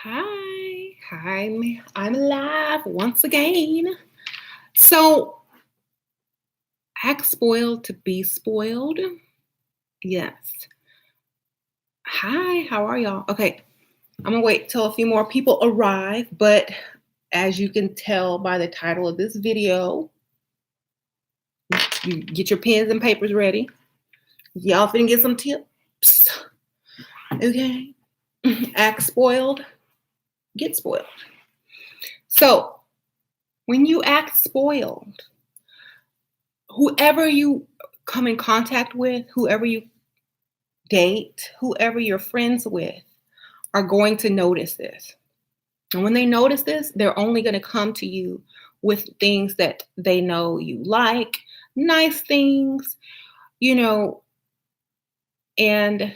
Hi, I'm alive once again. So, act spoiled to be spoiled. Yes. Hi, how are y'all? Okay, I'm gonna wait till a few more people arrive, but as you can tell by the title of this video, you get your pens and papers ready. Y'all finna get some tips. Okay. Act spoiled, get spoiled. So, when you act spoiled, whoever you come in contact with, whoever you date, whoever you're friends with, are going to notice this. And when they notice this, they're only going to come to you with things that they know you like, nice things, you know, and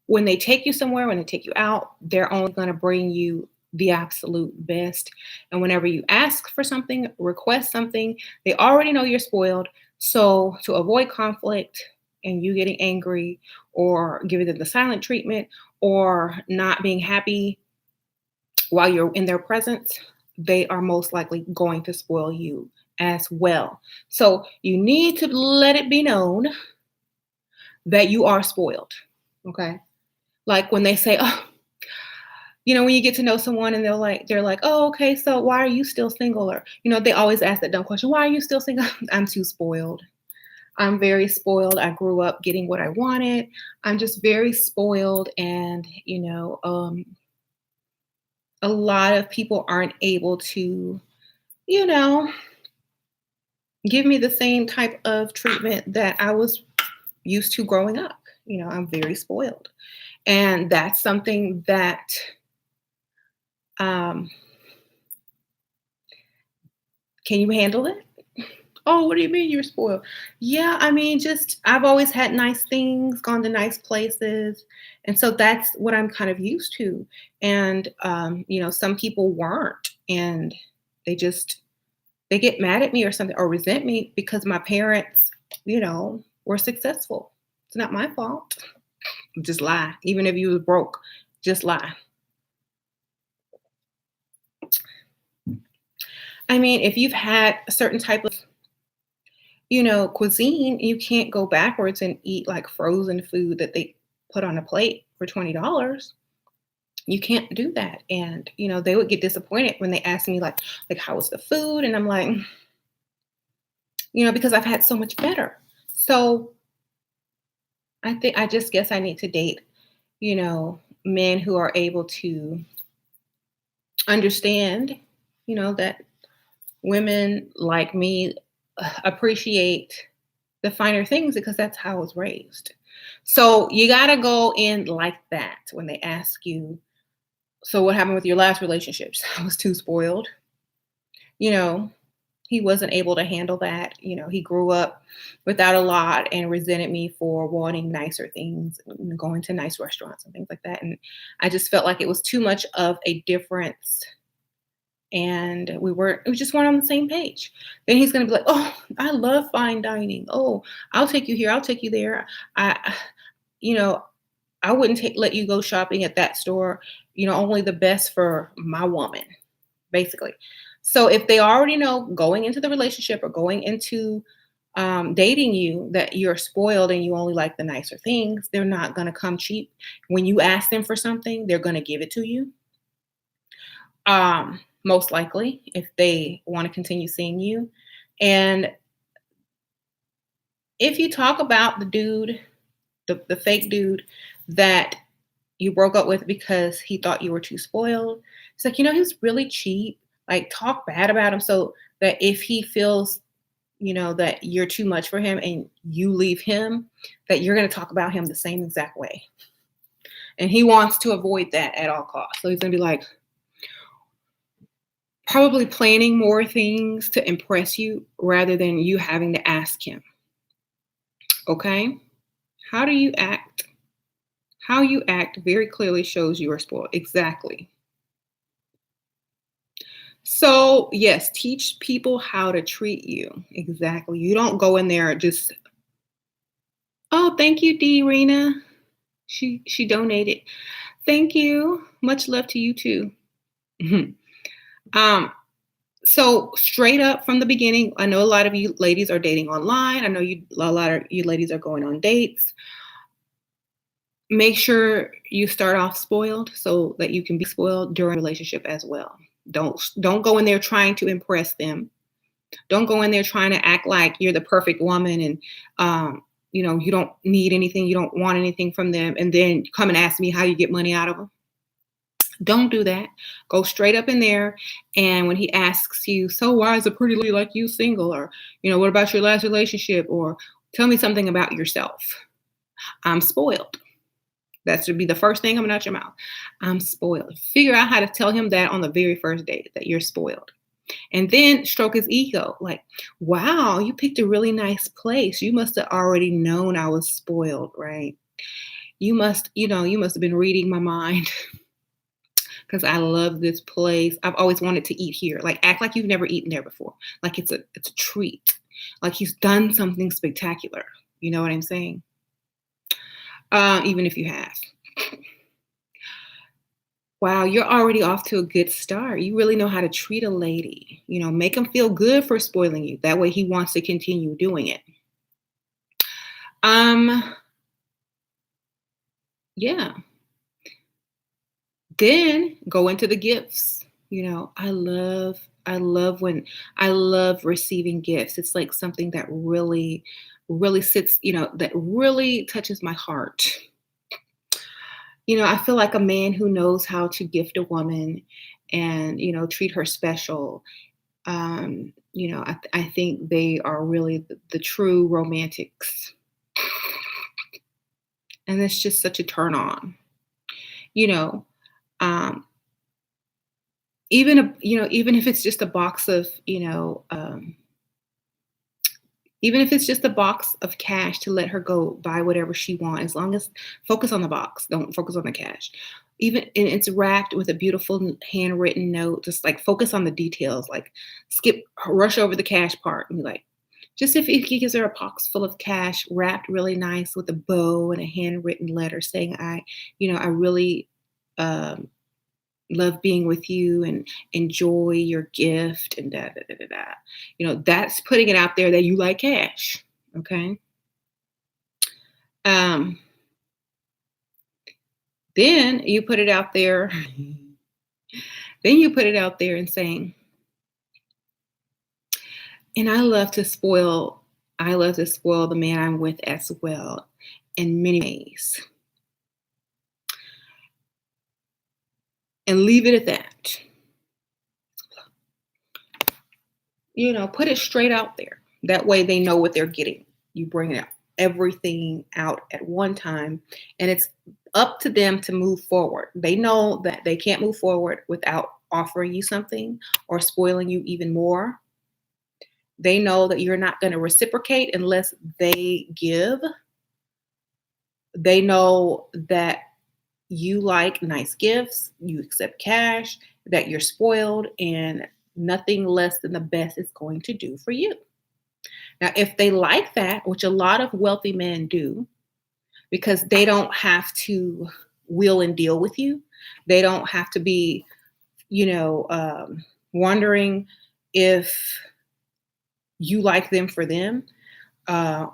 when they take you somewhere, when they take you out, they're only going to bring you the absolute best. And whenever you ask for something, request something, they already know you're spoiled. So to avoid conflict and you getting angry or giving them the silent treatment or not being happy while you're in their presence, they are most likely going to spoil you as well. So you need to let it be known that you are spoiled. Okay. Like when they say, oh, when you get to know someone and they're like, oh, okay, so why are you still single? Or, they always ask that dumb question, why are you still single? I'm too spoiled. I'm very spoiled. I grew up getting what I wanted. I'm just very spoiled. And, a lot of people aren't able to, you know, give me the same type of treatment that I was used to growing up. I'm very spoiled. And that's something that um, can you handle it? Oh, what do you mean you're spoiled? Yeah, I mean, just I've always had nice things, gone to nice places. And so that's what I'm kind of used to. And, some people weren't. And they just, they get mad at me or something or resent me because my parents, were successful. It's not my fault. Just lie. Even if you was broke, just lie. I mean, if you've had a certain type of cuisine, you can't go backwards and eat like frozen food that they put on a plate for $20. You can't do that. And, they would get disappointed when they ask me like how was the food? And I'm like, because I've had so much better. So I just guess I need to date, men who are able to understand, that women like me appreciate the finer things because that's how I was raised. So you got to go in like that when they ask you, so what happened with your last relationships? I was too spoiled. You know, he wasn't able to handle that. He grew up without a lot and resented me for wanting nicer things, going to nice restaurants and things like that. And I just felt like it was too much of a difference and we just weren't on the same page. Then he's going to be like, oh, I love fine dining. Oh, I'll take you here, I'll take you there. You know I wouldn't let you go shopping at that store. Only the best for my woman, basically. So if they already know going into the relationship or going into dating you that you're spoiled and you only like the nicer things, they're not going to come cheap. When you ask them for something, they're going to give it to you. Most likely, if they want to continue seeing you. And if you talk about the dude, the fake dude that you broke up with because he thought you were too spoiled, it's like, he was really cheap. Like, talk bad about him so that if he feels, that you're too much for him and you leave him, that you're going to talk about him the same exact way. And he wants to avoid that at all costs. So he's going to be like, probably planning more things to impress you rather than you having to ask him. Okay? How do you act? How you act very clearly shows you are spoiled. Exactly. So, yes, teach people how to treat you. Exactly. You don't go in there just, oh, thank you, D. Rena. She donated. Thank you. Much love to you too. Mhm. Um, so straight up from the beginning, I know a lot of you ladies are dating online. I know a lot of you ladies are going on dates. Make sure you start off spoiled so that you can be spoiled during a relationship as well. Don't go in there trying to impress them. Don't go in there trying to act like you're the perfect woman and you don't need anything, you don't want anything from them, and then come and ask me how you get money out of them. Don't do that. Go straight up in there. And when he asks you, so why is a pretty lady like you single? Or, what about your last relationship? Or tell me something about yourself. I'm spoiled. That should be the first thing coming out your mouth. I'm spoiled. Figure out how to tell him that on the very first date, that you're spoiled. And then stroke his ego. Like, wow, you picked a really nice place. You must have already known I was spoiled, right? You must have been reading my mind because I love this place. I've always wanted to eat here. Like, act like you've never eaten there before. Like it's a treat. Like he's done something spectacular. You know what I'm saying? Even if you have. Wow, you're already off to a good start. You really know how to treat a lady. Make him feel good for spoiling you. That way he wants to continue doing it. Yeah. Then go into the gifts. I love receiving gifts. It's like something that really, really sits, that really touches my heart. I feel like a man who knows how to gift a woman and, treat her special. I think they are really the true romantics. And it's just such a turn on. You know, um, even if it's just a box of, even if it's just a box of cash to let her go buy whatever she wants, as long as focus on the box, don't focus on the cash. Even and it's wrapped with a beautiful handwritten note. Just like focus on the details. Like rush over the cash part and be like, just if he gives her a box full of cash wrapped really nice with a bow and a handwritten letter saying, I really um, love being with you and enjoy your gift and da da da da da. That's putting it out there that you like cash. Okay. Um, then you put it out there. Then you put it out there and saying, and I love to spoil the man I'm with as well in many ways. And leave it at that. Put it straight out there. That way they know what they're getting. You bring it out, everything out at one time, and it's up to them to move forward. They know that they can't move forward without offering you something or spoiling you even more. They know that you're not going to reciprocate unless they give. They know that you like nice gifts, you accept cash, that you're spoiled, and nothing less than the best is going to do for you. Now, if they like that, which a lot of wealthy men do, because they don't have to wheel and deal with you, they don't have to be, wondering if you like them for them. Uh,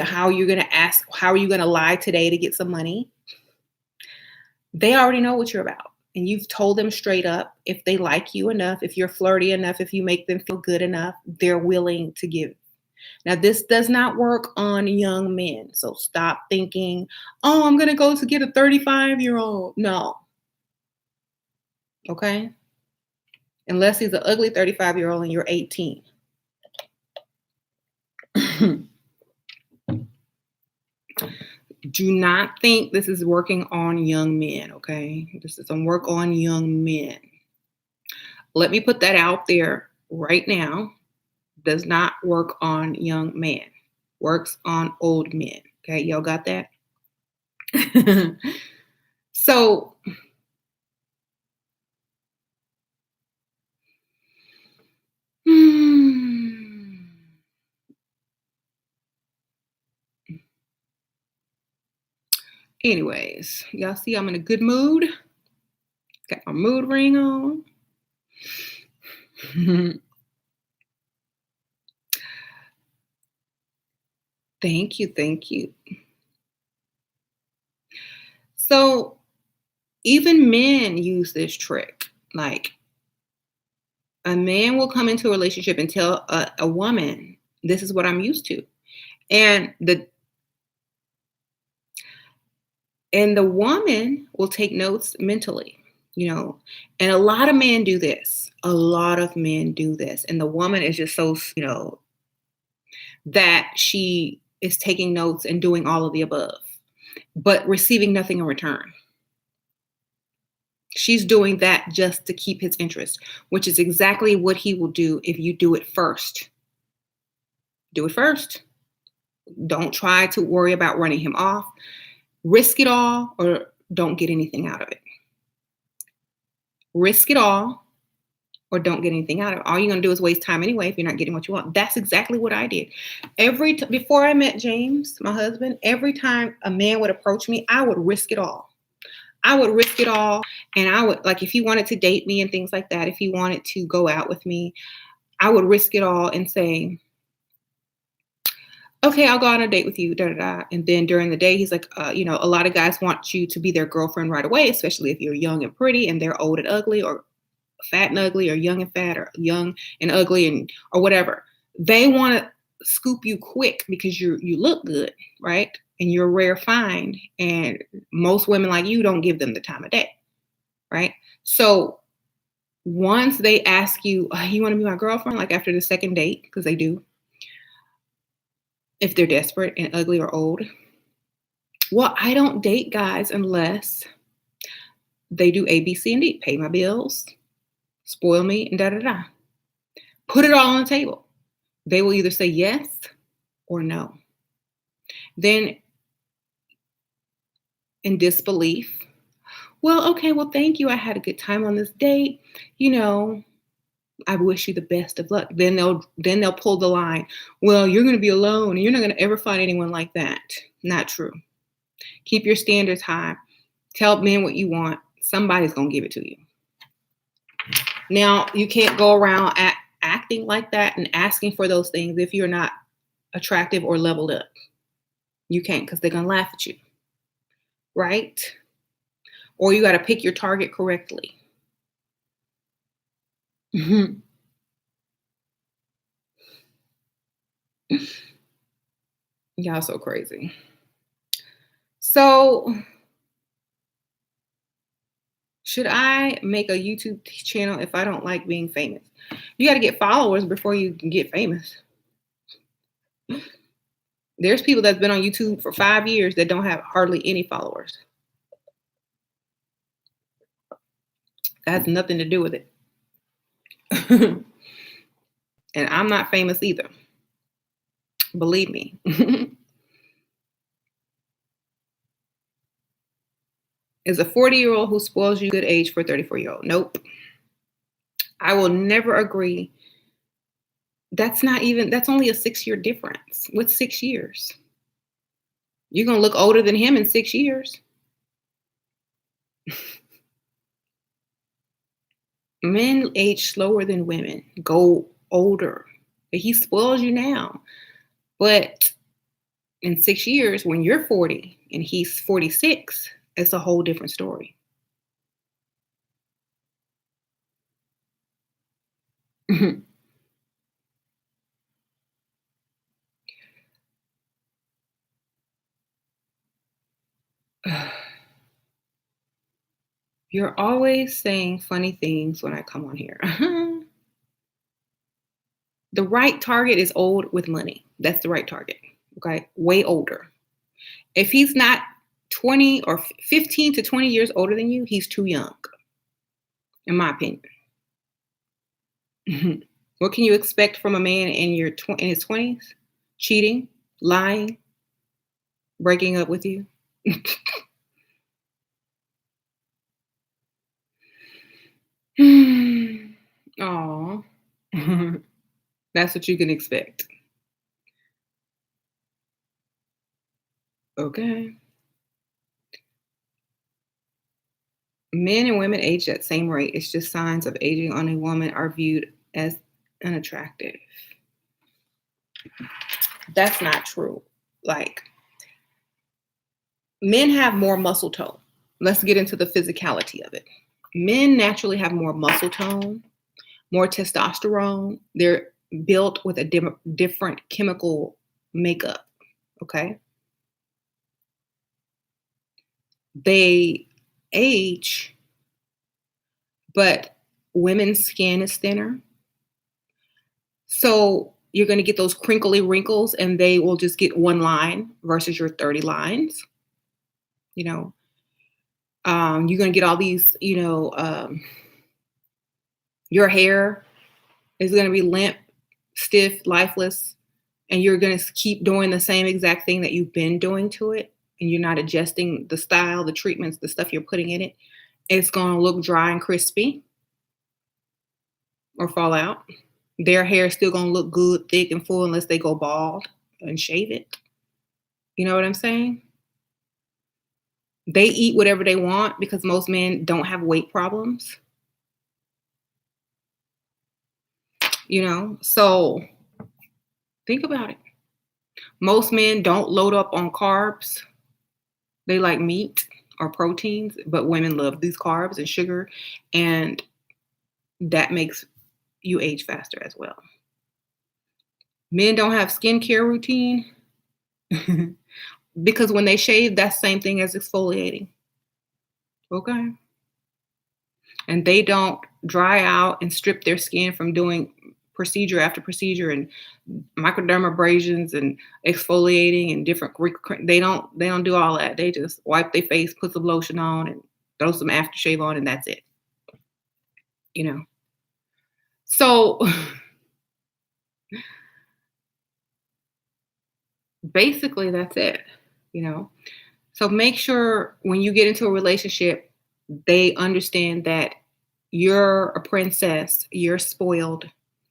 how you're going to ask, how are you going to lie today to get some money? They already know what you're about. And you've told them straight up, if they like you enough, if you're flirty enough, if you make them feel good enough, they're willing to give. Now, this does not work on young men. So stop thinking, oh, I'm going to go to get a 35-year-old. No. Okay. Unless he's an ugly 35-year-old and you're 18. Do not think this is working on young men. Okay. This is a work on young men. Let me put that out there right now. Does not work on young men. Works on old men. Okay. Y'all got that? So, anyways, y'all see I'm in a good mood. Got my mood ring on. Thank you, thank you. So even men use this trick. Like a man will come into a relationship and tell a woman, "This is what I'm used to," and the woman will take notes mentally, you know. And a lot of men do this. A lot of men do this, and the woman is just so that she is taking notes and doing all of the above, but receiving nothing in return. She's doing that just to keep his interest, which is exactly what he will do if you do it first. Do it first. Don't try to worry about running him off. Risk it all or don't get anything out of it. Risk it all or don't get anything out of it. All you're going to do is waste time anyway if you're not getting what you want. That's exactly what I did. Before I met James, my husband, every time a man would approach me, I would risk it all. I would risk it all. And I would, like, if he wanted to date me and things like that, if he wanted to go out with me, I would risk it all and say, okay, I'll go on a date with you, da da da. And then during the day, he's like, a lot of guys want you to be their girlfriend right away, especially if you're young and pretty and they're old and ugly or fat and ugly or young and fat or young and ugly and or whatever. They want to scoop you quick because you look good, right? And you're a rare find. And most women like you don't give them the time of day, right? So once they ask you, you want to be my girlfriend, like after the second date, because they do, if they're desperate and ugly or old. Well, I don't date guys unless they do A, B, C, and D. Pay my bills, spoil me, and da da da. Put it all on the table. They will either say yes or no. Then in disbelief, well, okay, well, thank you. I had a good time on this date. I wish you the best of luck. Then they'll pull the line. Well, you're going to be alone and you're not going to ever find anyone like that. Not true. Keep your standards high. Tell men what you want. Somebody's going to give it to you. Now, you can't go around acting like that and asking for those things if you're not attractive or leveled up. You can't, because they're going to laugh at you. Right? Or you got to pick your target correctly. Y'all so crazy. So, should I make a YouTube channel if I don't like being famous? You got to get followers before you can get famous. There's people that's been on YouTube for 5 years that don't have hardly any followers. That has nothing to do with it. And I'm not famous either. Believe me. Is a 40-year-old who spoils you good age for a 34-year-old? Nope. I will never agree. That's only a 6-year difference. What's 6 years? You're going to look older than him in 6 years. Men age slower than women, go older. He spoils you now. But in 6 years, when you're 40 and he's 46, it's a whole different story. You're always saying funny things when I come on here. The right target is old with money. That's the right target. Okay. Way older. If he's not 20 or 15 to 20 years older than you, he's too young, in my opinion. What can you expect from a man in his 20s? Cheating, lying, breaking up with you. Aw. That's what you can expect. Okay. Men and women age at the same rate. It's just signs of aging on a woman are viewed as unattractive. That's not true. Like, men have more muscle tone. Let's get into the physicality of it. Men naturally have more muscle tone, more testosterone. They're built with a different chemical makeup. Okay. They age, but women's skin is thinner. So you're going to get those crinkly wrinkles and they will just get one line versus your 30 lines. You know, you're going to get all these, your hair is going to be limp, stiff, lifeless, and you're going to keep doing the same exact thing that you've been doing to it. And you're not adjusting the style, the treatments, the stuff you're putting in it. It's going to look dry and crispy or fall out. Their hair is still going to look good, thick, and full unless they go bald and shave it. You know what I'm saying? They eat whatever they want because most men don't have weight problems. So think about it. Most men don't load up on carbs. They like meat or proteins, but women love these carbs and sugar, and that makes you age faster as well. Men don't have skincare routine because when they shave, that's the same thing as exfoliating. Okay. And they don't dry out and strip their skin from doing procedure after procedure and microdermabrasions and exfoliating and different. They don't do all that. They just wipe their face, put some lotion on, and throw some aftershave on, and that's it. So basically that's it. So make sure when you get into a relationship, they understand that you're a princess, you're spoiled.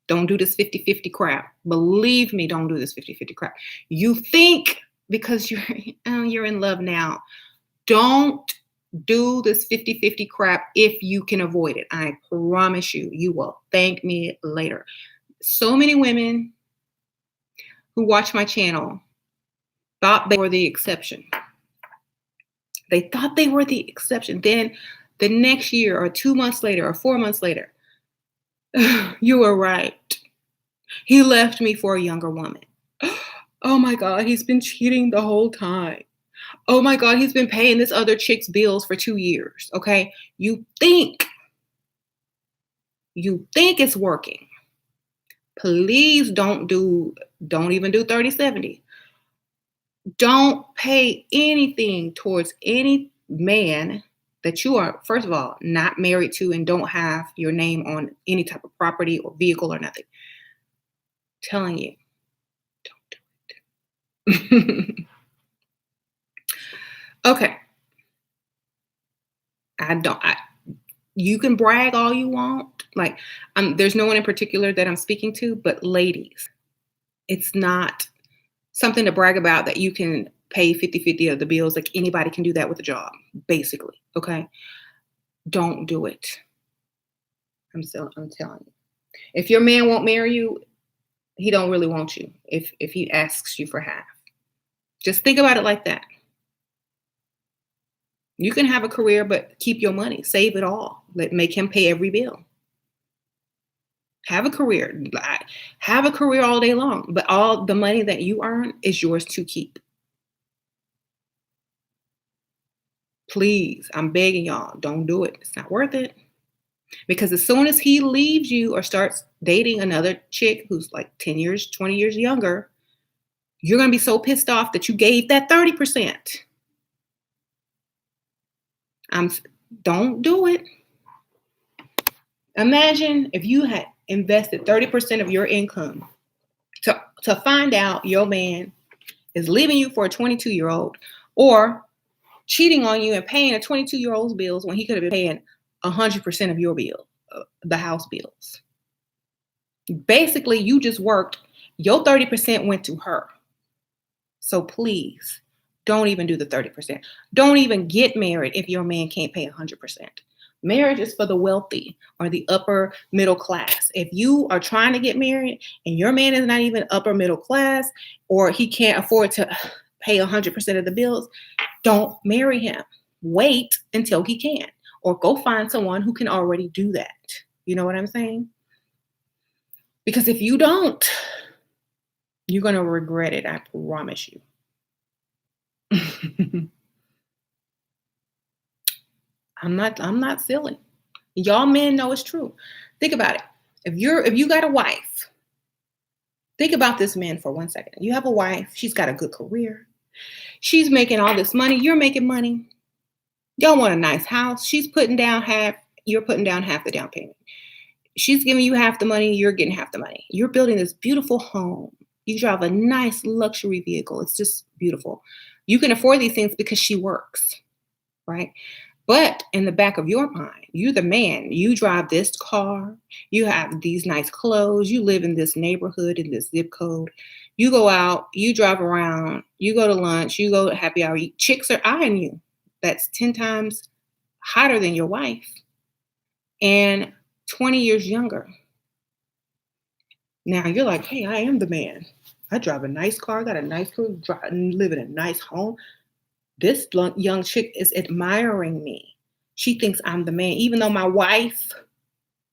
Don't do this 50-50 crap. Believe me, don't do this 50-50 crap. You think because you're in love now. Don't do this 50-50 crap if you can avoid it. I promise you, you will thank me later. So many women who watch my channel thought they were the exception. They thought they were the exception. Then the next year or 2 months later or 4 months later, you were right. He left me for a younger woman. Oh my God, he's been cheating the whole time. Oh my God, he's been paying this other chick's bills for 2 years. Okay. You think it's working. Please don't even do 30-70. Don't pay anything towards any man that you are, first of all, not married to and don't have your name on any type of property or vehicle or nothing. I'm telling you, don't do it. Okay. You can brag all you want. Like, there's no one in particular that I'm speaking to, but ladies, it's not something to brag about that you can pay 50-50 of the bills. Like, anybody can do that with a job, basically. Okay. Don't do it. I'm telling you. If your man won't marry you, he don't really want you. If he asks you for half, just think about it like that. You can have a career, but keep your money. Save it all. Make him pay every bill. Have a career. Have a career all day long, but all the money that you earn is yours to keep. Please, I'm begging y'all, don't do it. It's not worth it. Because as soon as he leaves you or starts dating another chick who's like 10 years, 20 years younger, you're going to be so pissed off that you gave that 30%. Don't do it. Imagine if you had invested 30% of your income to find out your man is leaving you for a 22-year-old or cheating on you and paying a 22-year-old's bills when he could have been paying 100% of your bill, the house bills. Basically, you just worked. Your 30% went to her. So please, don't even do the 30%. Don't even get married if your man can't pay 100%. Marriage is for the wealthy or the upper middle class. If you are trying to get married and your man is not even upper middle class, or he can't afford to pay 100% of the bills, don't marry him. Wait until he can, or go find someone who can already do that. You know what I'm saying? Because if you don't, you're going to regret it. I promise you. I'm not silly. Y'all men know it's true. Think about it. If you got a wife, think about this man for 1 second. You have a wife, she's got a good career. She's making all this money, you're making money. Y'all want a nice house. She's putting down half, you're putting down half the down payment. She's giving you half the money, you're getting half the money. You're building this beautiful home. You drive a nice luxury vehicle. It's just beautiful. You can afford these things because she works, right? But in the back of your mind, you're the man. You drive this car. You have these nice clothes. You live in this neighborhood, in this zip code. You go out, you drive around, you go to lunch, you go to happy hour. Chicks are eyeing you. That's 10 times hotter than your wife and 20 years younger. Now you're like, hey, I am the man. I drive a nice car, got a nice car, live in a nice home. This young chick is admiring me. She thinks I'm the man, even though my wife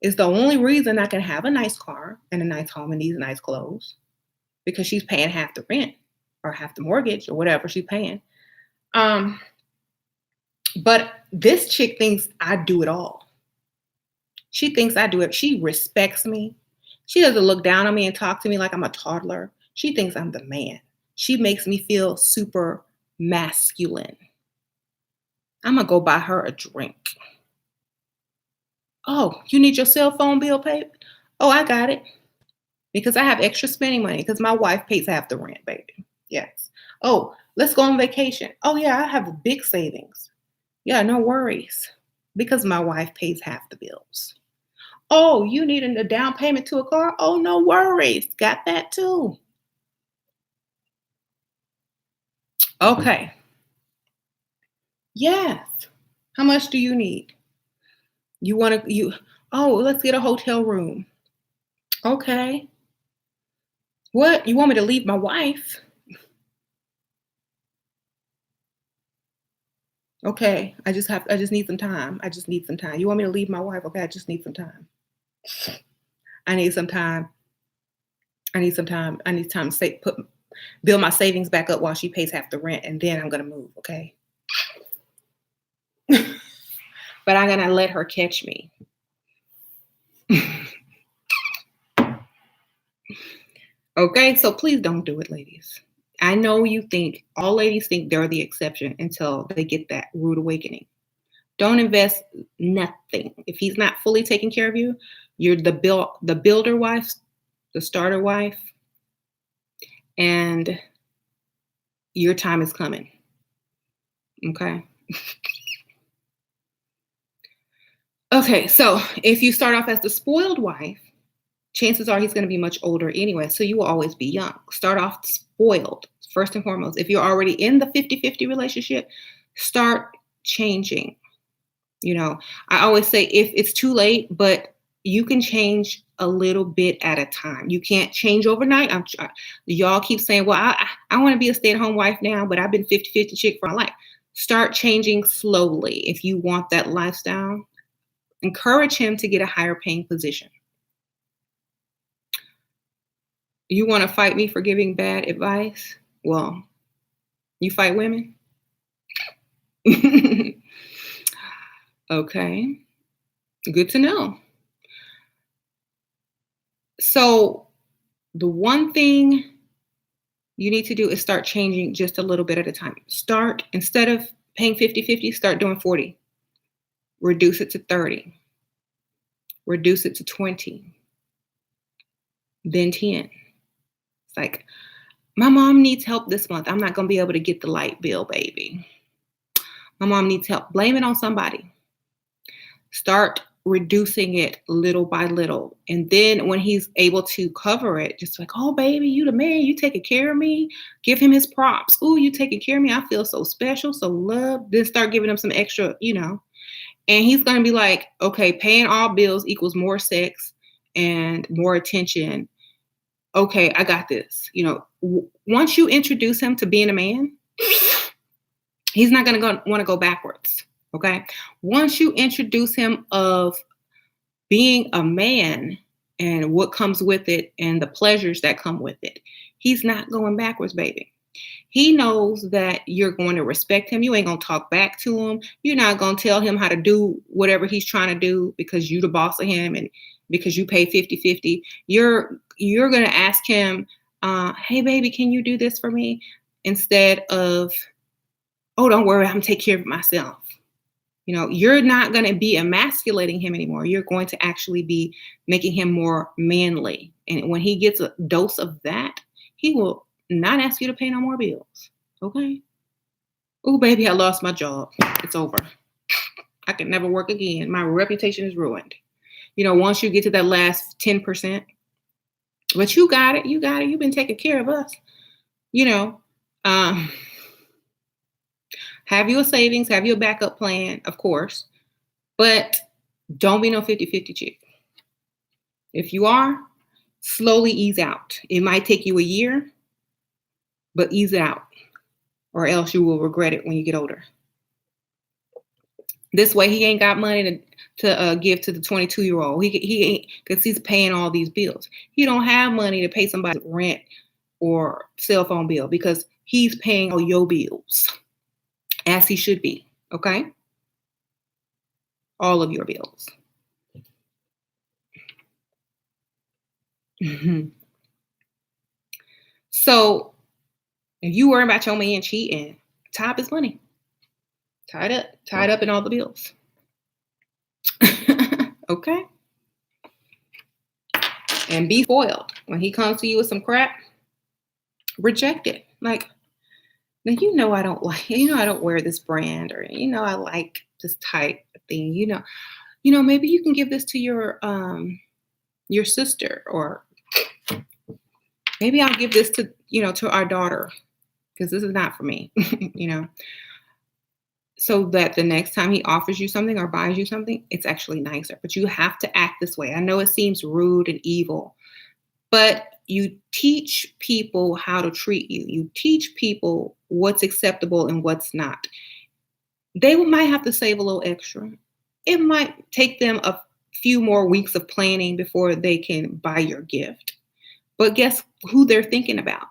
is the only reason I can have a nice car and a nice home and these nice clothes, because she's paying half the rent or half the mortgage or whatever she's paying. But this chick thinks I do it all. She thinks I do it. She respects me. She doesn't look down on me and talk to me like I'm a toddler. She thinks I'm the man. She makes me feel super masculine. I'm going to go buy her a drink. Oh, you need your cell phone bill paid? Oh, I got it. Because I have extra spending money because my wife pays half the rent, baby. Yes. Oh, let's go on vacation. Oh, yeah, I have big savings. Yeah, no worries. Because my wife pays half the bills. Oh, you need a down payment to a car? Oh, no worries. Got that too. Okay. Yes. How much do you need? Let's get a hotel room. Okay. What? You want me to leave my wife? Okay. I just need some time. I just need some time. You want me to leave my wife? Okay. I just need some time. I need some time. I need time to build my savings back up while she pays half the rent, and then I'm going to move. Okay. But I'm going to let her catch me. Okay. So please don't do it, ladies. I know all ladies think they're the exception until they get that rude awakening. Don't invest nothing. If he's not fully taking care of you, you're the builder wife, the starter wife, and your time is coming. Okay. Okay, so if you start off as the spoiled wife, chances are he's going to be much older anyway, so you will always be young. Start off spoiled, first and foremost. If you're already in the 50-50 relationship, start changing. I always say if it's too late, but you can change a little bit at a time. You can't change overnight. Y'all keep saying, well, I want to be a stay-at-home wife now, but I've been 50-50 chick for my life. Start changing slowly if you want that lifestyle. Encourage him to get a higher paying position. You want to fight me for giving bad advice? Well, you fight women? Okay. Good to know. So the one thing you need to do is start changing just a little bit at a time. Instead of paying 50-50, start doing 40. Reduce it to 30. Reduce it to 20. Then 10. It's like, my mom needs help this month. I'm not going to be able to get the light bill, baby. My mom needs help. Blame it on somebody. Start reducing it little by little. And then when he's able to cover it, just like, oh, baby, you the man. You taking care of me. Give him his props. Oh, you taking care of me. I feel so special, so loved. Then start giving him some extra, And he's going to be like, okay, paying all bills equals more sex and more attention. Okay, I got this. Once you introduce him to being a man, he's not going to want to go backwards. Okay. Once you introduce him of being a man and what comes with it and the pleasures that come with it, he's not going backwards, baby. He knows that you're going to respect him. You ain't going to talk back to him. You're not going to tell him how to do whatever he's trying to do because you the boss of him and because you pay 50-50. You're going to ask him, hey, baby, can you do this for me? Instead of, oh, don't worry, I'm going to take care of it myself. You're not going to be emasculating him anymore. You're going to actually be making him more manly. And when he gets a dose of that, he will not ask you to pay no more bills. Okay? Oh, baby, I lost my job. It's over. I can never work again. My reputation is ruined. Once you get to that last 10%, but you got it. You got it. You've been taking care of us. Have you a savings, have you a backup plan, of course, but don't be no 50-50 chick. If you are, slowly ease out. It might take you a year, but ease it out, or else you will regret it when you get older. This way, he ain't got money to give to the 22-year-old. He ain't, because he's paying all these bills. He don't have money to pay somebody's rent or cell phone bill because he's paying all your bills. As he should be, okay? All of your bills. Mm-hmm. So, if you worry about your man cheating, tie up his money. Tied up in all the bills. Okay? And be spoiled. When he comes to you with some crap, reject it. Like, now I don't like, I don't wear this brand, or I like this type of thing. Maybe you can give this to your sister, or maybe I'll give this to our daughter because this is not for me. So that the next time he offers you something or buys you something, it's actually nicer. But you have to act this way. I know it seems rude and evil, but you teach people how to treat you. You teach people what's acceptable and what's not. They might have to save a little extra. It might take them a few more weeks of planning before they can buy your gift. But guess who they're thinking about?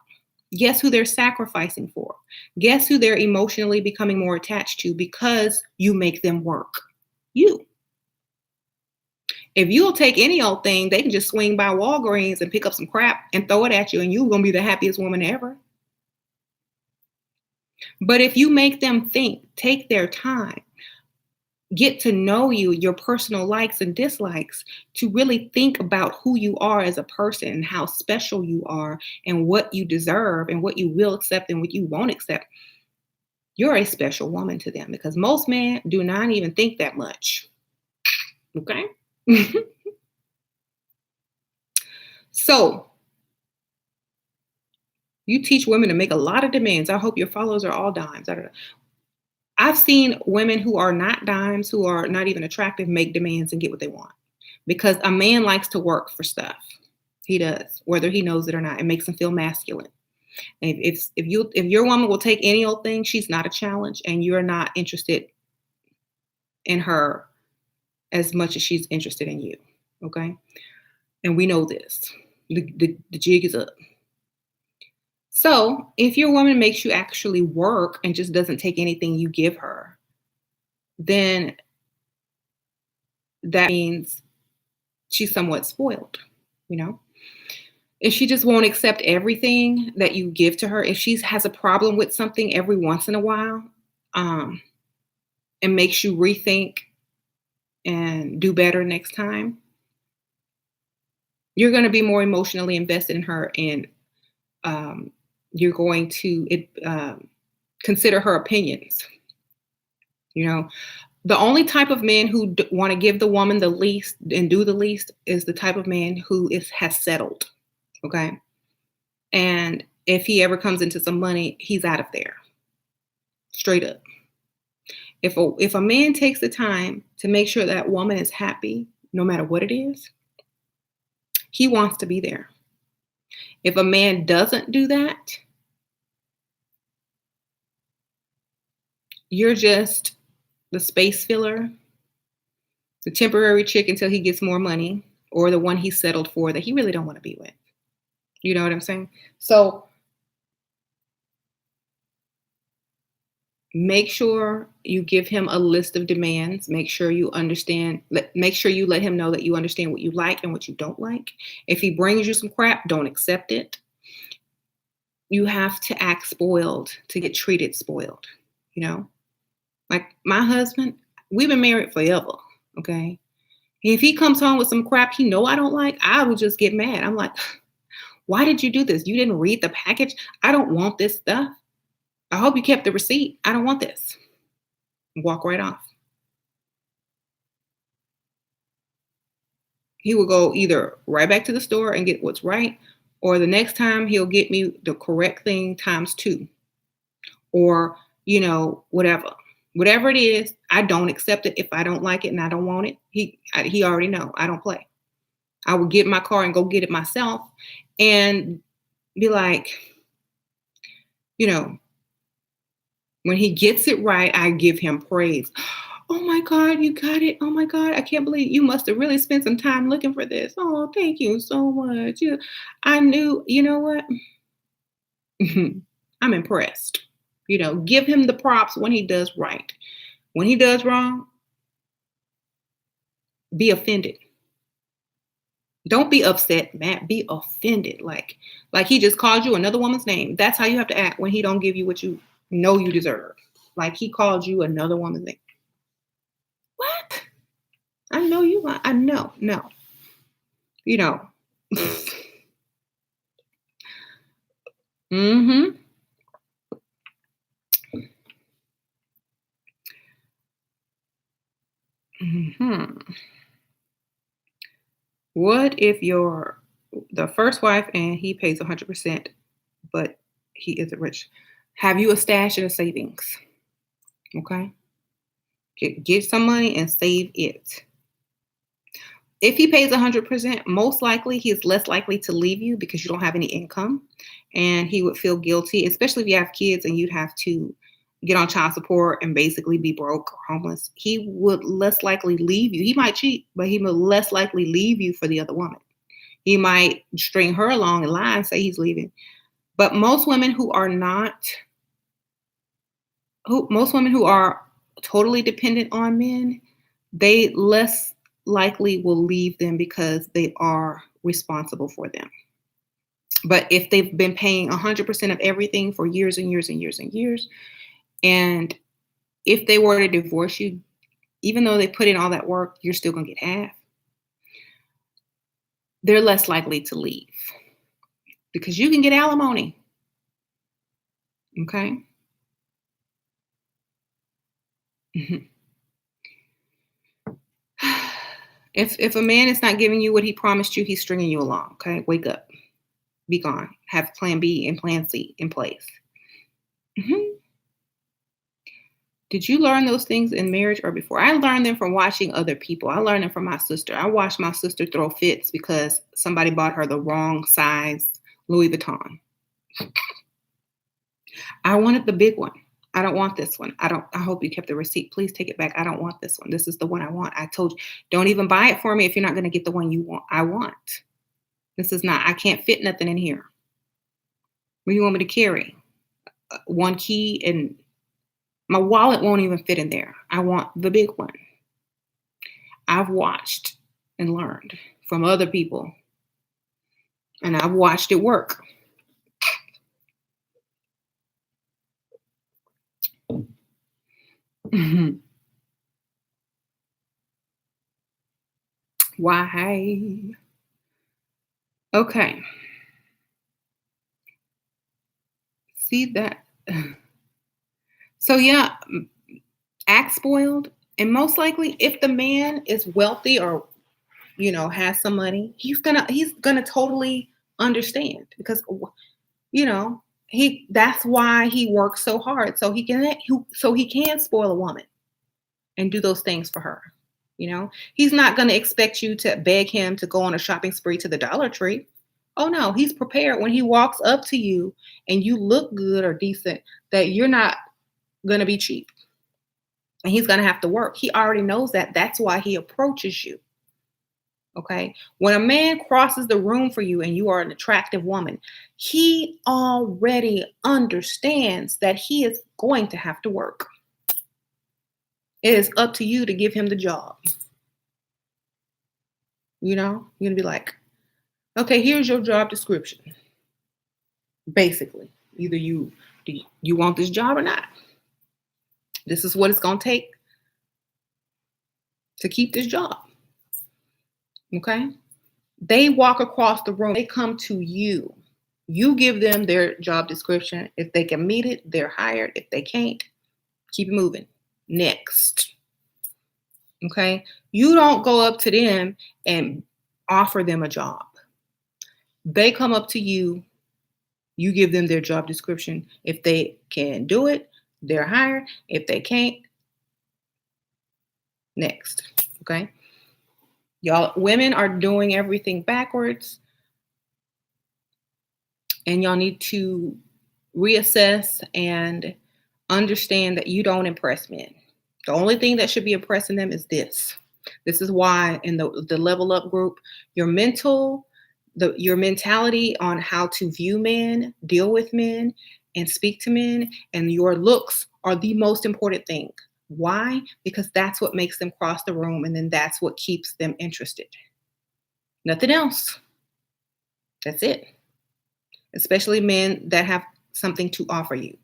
Guess who they're sacrificing for? Guess who they're emotionally becoming more attached to because you make them work? You. If you'll take any old thing, they can just swing by Walgreens and pick up some crap and throw it at you, and you're going to be the happiest woman ever. But if you make them think, take their time, get to know you, your personal likes and dislikes, to really think about who you are as a person and how special you are and what you deserve and what you will accept and what you won't accept, you're a special woman to them, because most men do not even think that much. Okay? So, you teach women to make a lot of demands. I hope your followers are all dimes. I don't know. I've seen women who are not dimes, who are not even attractive, make demands and get what they want. Because a man likes to work for stuff. He does, whether he knows it or not. It makes him feel masculine. And if your woman will take any old thing, she's not a challenge, and you're not interested in her as much as she's interested in you. Okay? And we know this. The jig is up. So if your woman makes you actually work and just doesn't take anything you give her, then that means she's somewhat spoiled, If she just won't accept everything that you give to her, if she has a problem with something every once in a while, and makes you rethink and do better next time, you're going to be more emotionally invested in her, and you're going to consider her opinions. The only type of man who want to give the woman the least and do the least is the type of man who has settled. Okay. And if he ever comes into some money, he's out of there. Straight up. If a man takes the time to make sure that woman is happy, no matter what it is, he wants to be there. If a man doesn't do that, you're just the space filler, the temporary chick until he gets more money, or the one he settled for that he really don't want to be with. You know what I'm saying? So make sure you give him a list of demands. Make sure you understand, make sure you let him know that you understand what you like and what you don't like. If he brings you some crap, don't accept it. You have to act spoiled to get treated spoiled, you know? Like my husband, we've been married forever, okay? If he comes home with some crap he know I don't like, I will just get mad. I'm like, why did you do this? You didn't read the package? I don't want this stuff. I hope you kept the receipt. I don't want this. Walk right off. He will go either right back to the store and get what's right, or the next time he'll get me the correct thing times two, or, whatever. Whatever it is, I don't accept it if I don't like it and I don't want it. He already know I don't play. I will get in my car and go get it myself and be like, when he gets it right, I give him praise. Oh my God, you got it. Oh my God, I can't believe you must have really spent some time looking for this. Oh, thank you so much. I knew, you know what? I'm impressed. Give him the props when he does right. When he does wrong, be offended. Don't be upset, Matt. Be offended. Like he just called you another woman's name. That's how you have to act when he don't give you what you know you deserve. Like he called you another woman's name. What? I know you. I know. No. Mm-hmm. Mm-hmm. What if you're the first wife and he pays 100%, but he isn't rich? Have you a stash and a savings? Okay. Get some money and save it. If he pays 100%, most likely he is less likely to leave you because you don't have any income, and he would feel guilty, especially if you have kids and you'd have to get on child support and basically be broke or homeless. He would less likely leave you. He might cheat, but he would less likely leave you for the other woman. He might string her along and lie and say he's leaving. But most women who are totally dependent on men, they less likely will leave them because they are responsible for them. But if they've been paying 100% of everything for years and years and years and years, and if they were to divorce you, even though they put in all that work, you're still going to get half. They're less likely to leave because you can get alimony. Okay. Mm-hmm. If a man is not giving you what he promised you, he's stringing you along. Okay. Wake up. Be gone. Have plan B and plan C in place. Mm-hmm. Did you learn those things in marriage or before? I learned them from watching other people. I learned them from my sister. I watched my sister throw fits because somebody bought her the wrong size Louis Vuitton. I wanted the big one. I don't want this one. I hope you kept the receipt. Please take it back. I don't want this one. This is the one I want. I told you, don't even buy it for me if you're not going to get the one you want. I want. This is not, I can't fit nothing in here. What do you want me to carry? One key, and my wallet won't even fit in there. I want the big one. I've watched and learned from other people, and I've watched it work. Mm-hmm. Why? Okay. See that? So yeah, act spoiled. And most likely if the man is wealthy or has some money, he's gonna totally understand because that's why he works so hard so he can spoil a woman. and do those things for her. He's not going to expect you to beg him to go on a shopping spree to the Dollar Tree. Oh no, he's prepared when he walks up to you and you look good or decent, that you're not going to be cheap. And he's going to have to work. He already knows that. That's why he approaches you. Okay. When a man crosses the room for you and you are an attractive woman, he already understands that he is going to have to work. It is up to you to give him the job. You're going to be like, okay, here's your job description. Basically, either you want this job or not. This is what it's going to take to keep this job. Okay? They walk across the room. They come to you. You give them their job description. If they can meet it, they're hired. If they can't, keep it moving. Next. Okay? You don't go up to them and offer them a job. They come up to you. You give them their job description. If they can do it, they're hired. If they can't, next. Okay? Y'all, women are doing everything backwards. And y'all need to reassess and understand that you don't impress men. The only thing that should be impressing them is this. This is why in the level up group, your mentality on how to view men, deal with men, and speak to men, and your looks are the most important thing. Why? Because that's what makes them cross the room, and then that's what keeps them interested. Nothing else. That's it. Especially men that have something to offer you.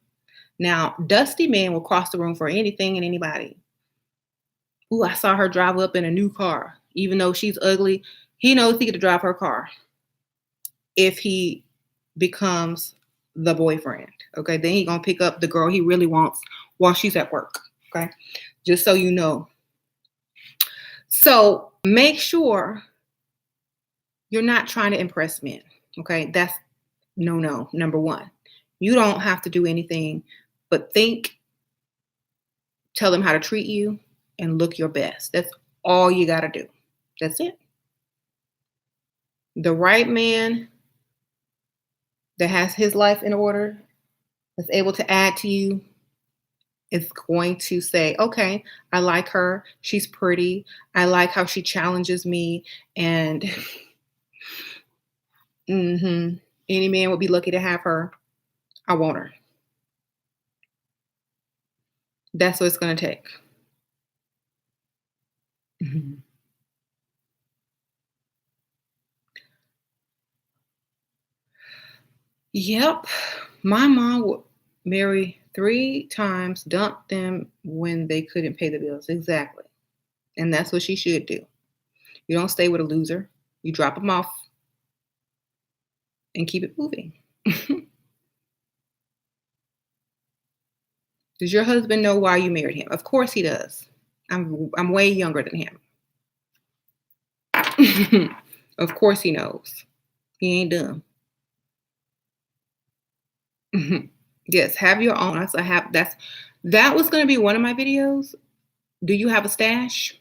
Now, dusty men will cross the room for anything and anybody. Ooh, I saw her drive up in a new car. Even though she's ugly, he knows he could drive her car if he becomes the boyfriend. Okay, then he's going to pick up the girl he really wants while she's at work. Okay, just so you know. So make sure you're not trying to impress men. Okay, that's no. Number one, you don't have to do anything but tell them how to treat you, and look your best. That's all you got to do. That's it. The right man that has his life in order, that's able to add to you, is going to say, okay, I like her. She's pretty. I like how she challenges me. And any man would be lucky to have her. I want her. That's what it's going to take. Yep. My mom would marry 3 times, dump them when they couldn't pay the bills. Exactly. And that's what she should do. You don't stay with a loser. You drop them off and keep it moving. Does your husband know why you married him? Of course he does. I'm way younger than him. Of course he knows. He ain't dumb. Yes, have your own. That was going to be one of my videos. Do you have a stash?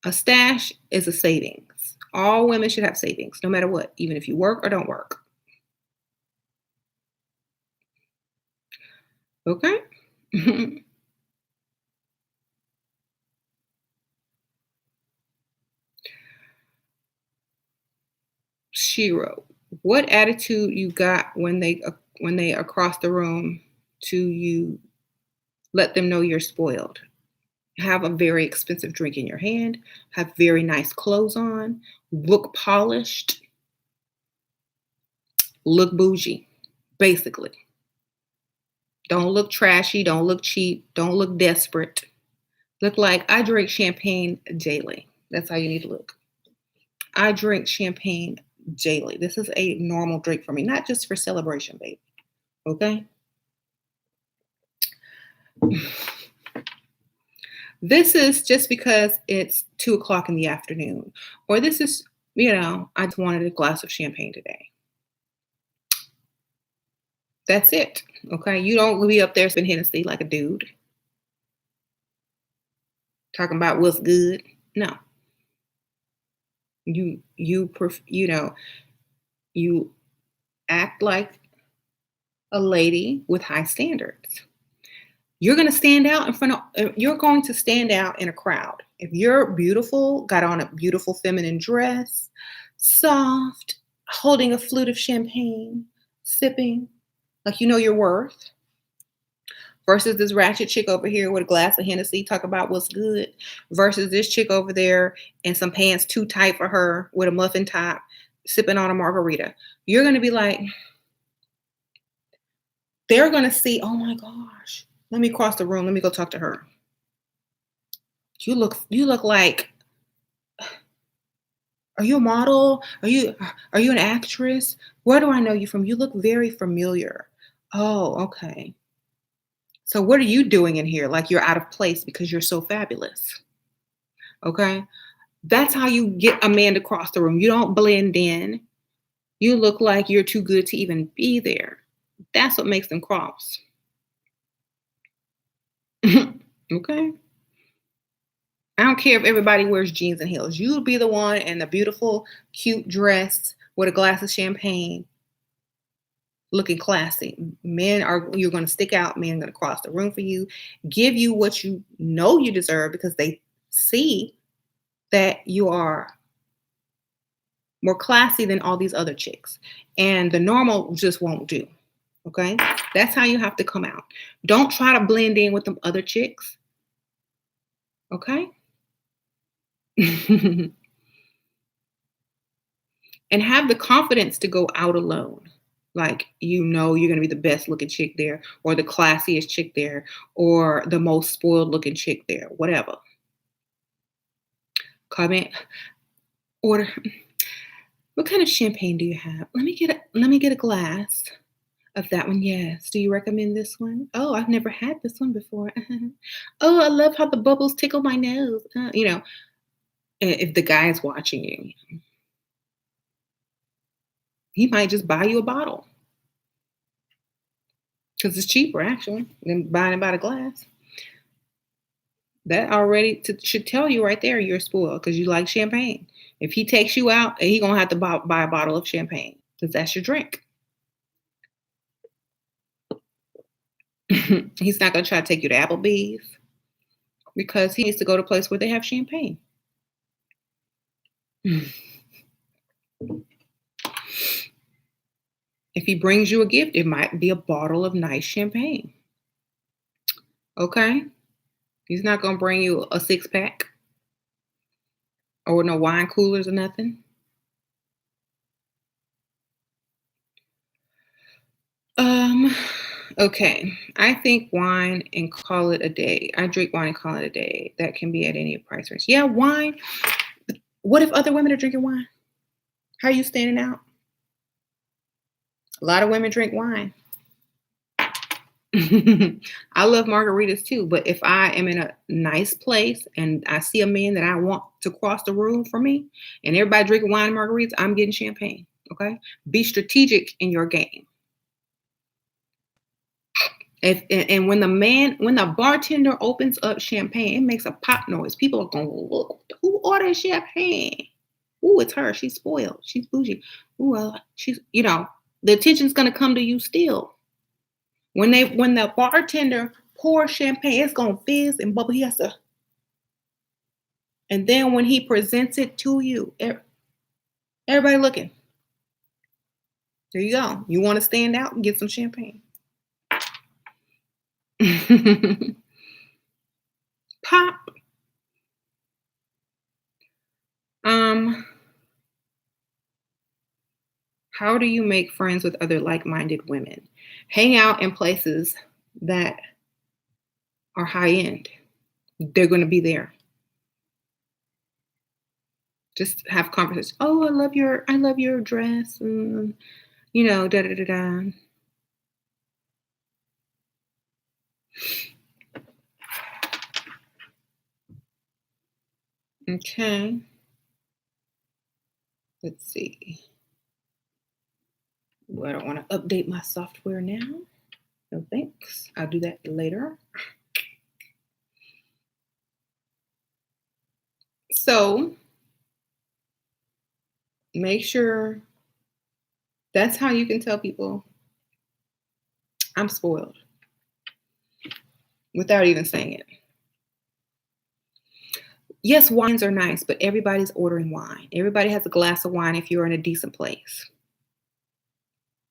A stash is a savings. All women should have savings, no matter what, even if you work or don't work. Okay? Shiro, what attitude you got when they across the room to you? Let them know you're spoiled. Have a very expensive drink in your hand. Have very nice clothes on. Look polished. Look bougie, basically. Don't look trashy. Don't look cheap. Don't look desperate. Look like I drink champagne daily. That's how you need to look. I drink champagne daily. This is a normal drink for me, not just for celebration, baby. Okay? This is just because it's 2:00 in the afternoon. Or this is, I just wanted a glass of champagne today. That's it. Okay? You don't be up there spin Hennessy like a dude. talking about what's good. No, you act like a lady with high standards. You're going to stand out in front of, you're going to stand out in a crowd. If you're beautiful, got on a beautiful feminine dress, soft, holding a flute of champagne, sipping like you know your worth, versus this ratchet chick over here with a glass of Hennessy, talk about what's good, versus this chick over there in some pants too tight for her with a muffin top, sipping on a margarita. You're going to be like, they're going to see, oh my gosh, let me cross the room. Let me go talk to her. You look like, are you a model? Are you an actress? Where do I know you from? You look very familiar. Oh, okay. So what are you doing in here? Like you're out of place because you're so fabulous. Okay. That's how you get a man to cross the room. You don't blend in. You look like you're too good to even be there. That's what makes them cross. Okay. I don't care if everybody wears jeans and heels. You'll be the one in the beautiful, cute dress with a glass of champagne looking classy. You're going to stick out. Men are going to cross the room for you, give you what you know you deserve because they see that you are more classy than all these other chicks. And the normal just won't do. Okay. That's how you have to come out. Don't try to blend in with them other chicks. Okay. And have the confidence to go out alone. Like, you know, you're going to be the best looking chick there, or the classiest chick there, or the most spoiled looking chick there, whatever. Comment, order. What kind of champagne do you have? Let me get a glass of that one. Yes. Do you recommend this one? Oh, I've never had this one before. Oh, I love how the bubbles tickle my nose. If the guy is watching you, he might just buy you a bottle because it's cheaper actually than buying about a glass. That already should tell you right there you're spoiled because you like champagne. If he takes you out, he gonna have to buy a bottle of champagne because that's your drink. He's not gonna try to take you to Applebee's because he needs to go to a place where they have champagne. If he brings you a gift, it might be a bottle of nice champagne. Okay? He's not gonna bring you a 6-pack or no wine coolers or nothing. Okay. I think wine and call it a day. I drink wine and call it a day. That can be at any price range. Yeah, wine. What if other women are drinking wine? How are you standing out? A lot of women drink wine. I love margaritas too, but if I am in a nice place and I see a man that I want to cross the room for me and everybody drinking wine and margaritas, I'm getting champagne. Okay. Be strategic in your game. And when the bartender opens up champagne, it makes a pop noise. People are going, look, who ordered champagne? Ooh, it's her. She's spoiled. She's bougie. Ooh, well, the attention's gonna come to you still. When the bartender pours champagne, it's gonna fizz and bubble. And then when he presents it to you, everybody looking. There you go. You want to stand out and get some champagne. Pop. How do you make friends with other like-minded women? Hang out in places that are high end. They're going to be there. Just have conversations. Oh, I love your dress. Da da da da. Okay. Let's see. Well, I don't want to update my software now. No thanks. I'll do that later. So make sure that's how you can tell people I'm spoiled without even saying it. Yes, wines are nice, but everybody's ordering wine. Everybody has a glass of wine if you're in a decent place.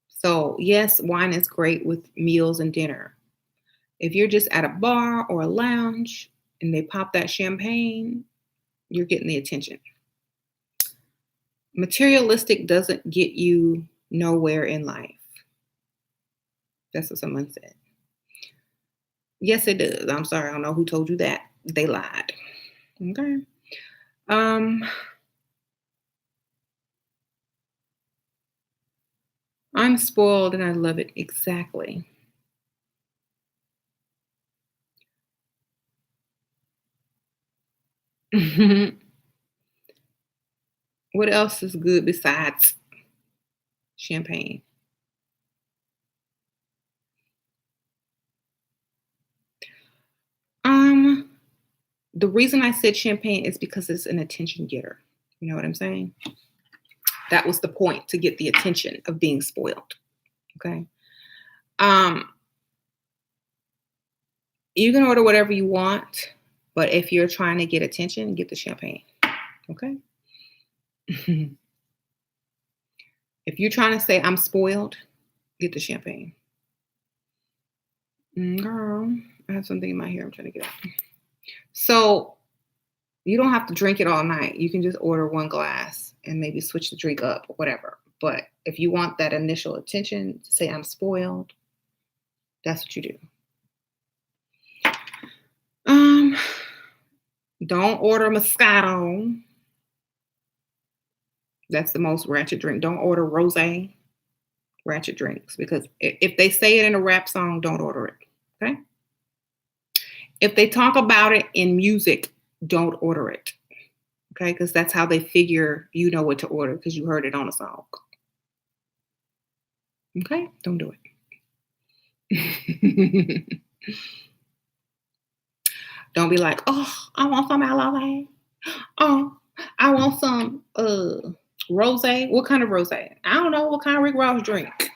So, yes, wine is great with meals and dinner. If you're just at a bar or a lounge and they pop that champagne, you're getting the attention. Materialistic doesn't get you nowhere in life. That's what someone said. Yes, it does. I'm sorry. I don't know who told you that. They lied. Okay. Um, I'm spoiled and I love it. Exactly. What else is good besides champagne? Um, the reason I said champagne is because it's an attention getter. You know what I'm saying? That was the point, to get the attention of being spoiled. Okay. Um, you can order whatever you want, but if you're trying to get attention, get the champagne. Okay. If you're trying to say I'm spoiled, get the champagne. Girl, I have something in my hair I'm trying to get out. So you don't have to drink it all night. You can just order one glass and maybe switch the drink up or whatever. But if you want that initial attention to say I'm spoiled, that's what you do. Um, don't order Moscato. That's the most ratchet drink. Don't order rosé. Ratchet drinks, because if they say it in a rap song, don't order it. Okay. If they talk about it in music, don't order it. Okay, because that's how they figure you know what to order, because you heard it on a song. Okay, don't do it. Don't be like, oh, I want some aloe. Oh, I want some rose. What kind of rose? I don't know. What kind of Rick Ross drink?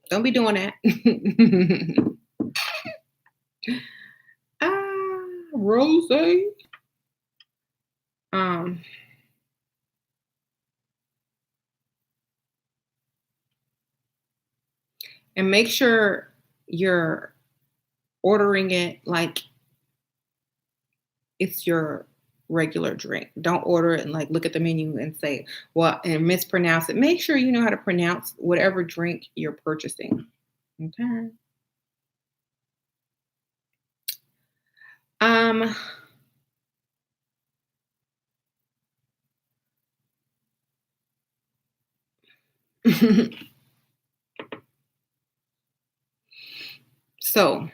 Don't be doing that. Rose. Um, and make sure you're ordering it like it's your regular drink. Don't order it and like look at the menu and say, well, and mispronounce it. Make sure you know how to pronounce whatever drink you're purchasing. Okay. Um, so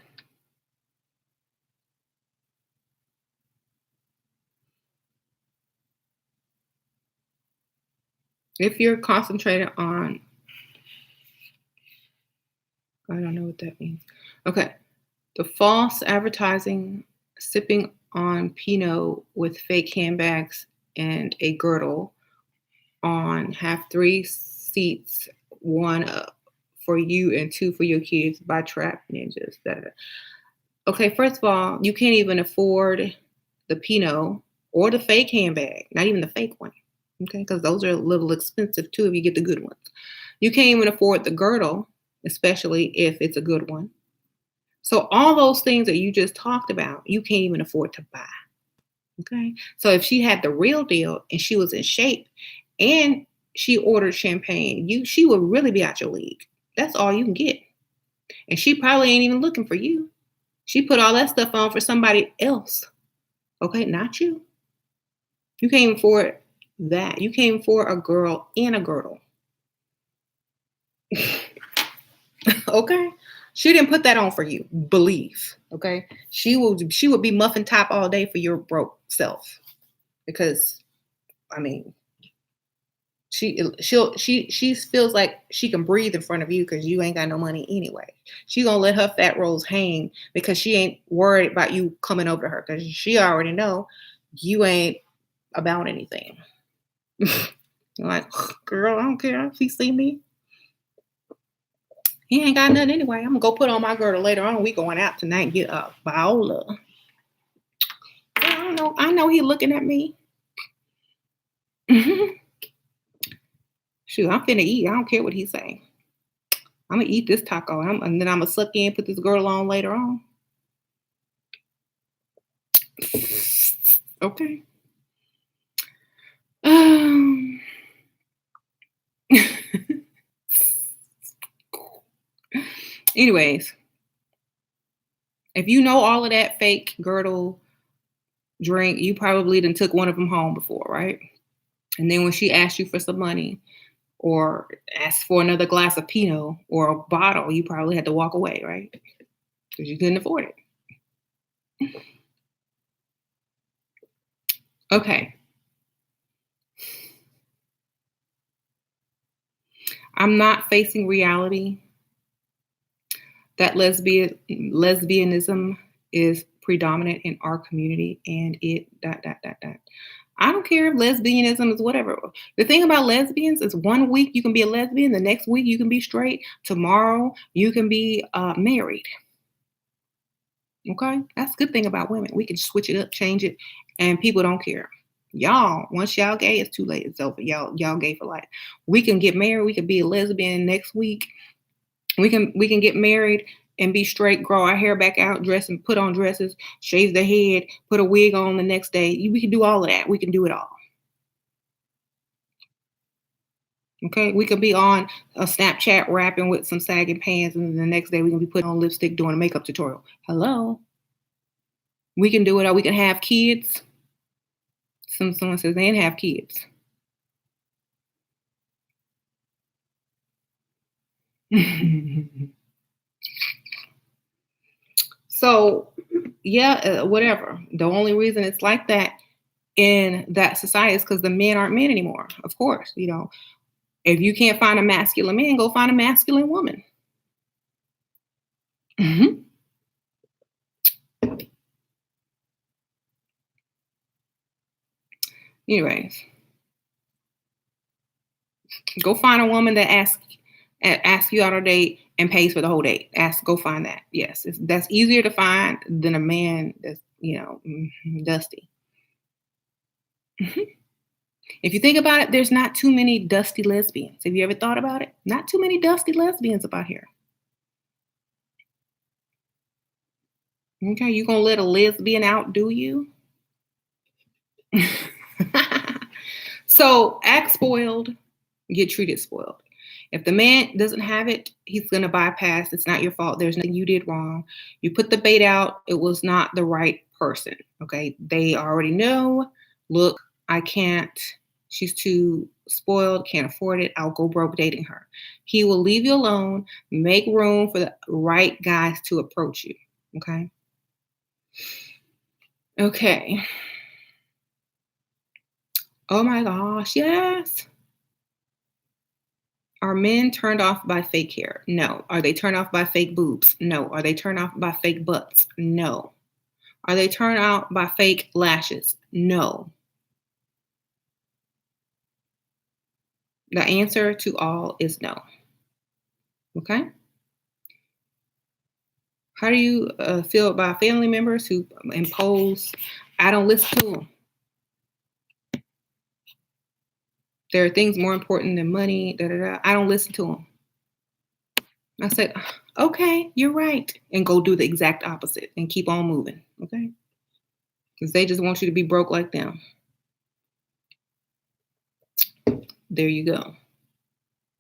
if you're concentrated on, I don't know what that means. Okay. The false advertising, sipping on Pinot with fake handbags and a girdle on, have 3 seats, one for you and 2 for your kids, by Trap Ninjas. Da, da, da. Okay, first of all, you can't even afford the Pinot or the fake handbag, not even the fake one. Okay, because those are a little expensive too if you get the good ones. You can't even afford the girdle, especially if it's a good one. So all those things that you just talked about, you can't even afford to buy. Okay. So if she had the real deal and she was in shape and she ordered champagne, she would really be out your league. That's all you can get. And she probably ain't even looking for you. She put all that stuff on for somebody else. Okay, not you. You can't even afford that. You can't even afford a girl in a girdle. Okay. She didn't put that on for you, believe. Okay. She would be muffin top all day for your broke self. Because I mean, she feels like she can breathe in front of you because you ain't got no money anyway. She gonna let her fat rolls hang because she ain't worried about you coming over to her, because she already know you ain't about anything. Like, girl, I don't care if he see me. He ain't got nothing anyway. I'm gonna go put on my girdle later on. We going out tonight and get a Viola. I don't know. I know he looking at me. Shoot, I'm finna eat. I don't care what he's saying. I'm gonna eat this taco, and then I'm gonna suck in, put this girdle on later on. Okay. Anyways, if you know all of that fake girdle drink, you probably done took one of them home before, right? And then when she asked you for some money or asked for another glass of Pinot or a bottle, you probably had to walk away, right? Because you couldn't afford it. Okay. I'm not facing reality that lesbianism is predominant in our community, and it ... I don't care if lesbianism is whatever. The thing about lesbians is 1 week you can be a lesbian, the next week you can be straight, tomorrow you can be married. Okay? That's the good thing about women. We can switch it up, change it, and people don't care. Y'all, once y'all gay, it's too late. It's over. Y'all gay for life. We can get married. We can be a lesbian next week. We can get married and be straight, grow our hair back out, dress and put on dresses, shave the head, put a wig on the next day. We can do all of that. We can do it all. Okay, we could be on a Snapchat rapping with some sagging pants, and the next day we can be putting on lipstick doing a makeup tutorial. Hello. We can do it all. We can have kids. Someone says they didn't have kids. So, yeah, whatever. The only reason it's like that in that society is because the men aren't men anymore. Of course, if you can't find a masculine man, go find a masculine woman. Mm-hmm. Anyways, go find a woman that asks you out on a date and pays for the whole date. Go find that. Yes, that's easier to find than a man that's dusty. Mm-hmm. If you think about it, there's not too many dusty lesbians. Have you ever thought about it? Not too many dusty lesbians about here. Okay, you gonna let a lesbian outdo you? So act spoiled, get treated spoiled. If the man doesn't have it, he's gonna bypass. It's not your fault. There's nothing you did wrong. You put the bait out. It was not the right person. Okay, they already know. Look, I can't. She's too spoiled. Can't afford it. I'll go broke dating her. He will leave you alone. Make room for the right guys to approach you. Okay. Okay. Oh my gosh, yes. Are men turned off by fake hair? No. Are they turned off by fake boobs? No. Are they turned off by fake butts? No. Are they turned out by fake lashes? No. The answer to all is no. Okay? How do you feel about family members who impose, I don't listen to them. There are things more important than money. I don't listen to them. I said, okay, you're right. And go do the exact opposite and keep on moving. Okay? Because they just want you to be broke like them. There you go.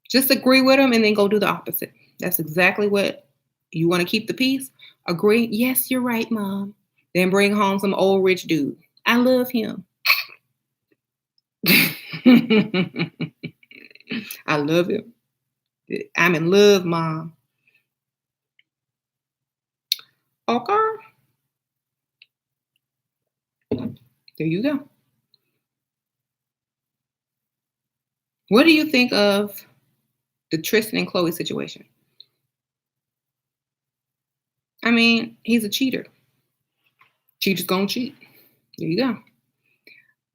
Just agree with them and then go do the opposite. That's exactly what you want to keep the peace. Agree. Yes, you're right, Mom. Then bring home some old rich dude. I love him. I love him. I'm in love, Mom. Okay. There you go. What do you think of the Tristan and Chloe situation? I mean, he's a cheater. Cheaters gonna cheat. There you go.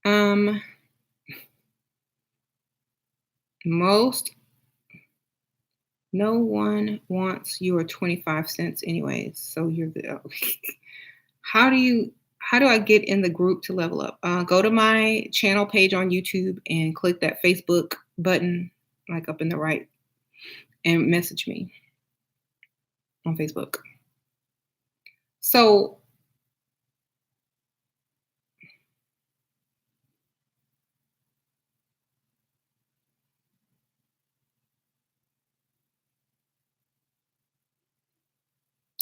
Um, most no one wants your 25 cents anyways, so you're good. Oh. How do I get in the group to level up? Go to my channel page on YouTube and click that Facebook button, like up in the right, and message me on Facebook. So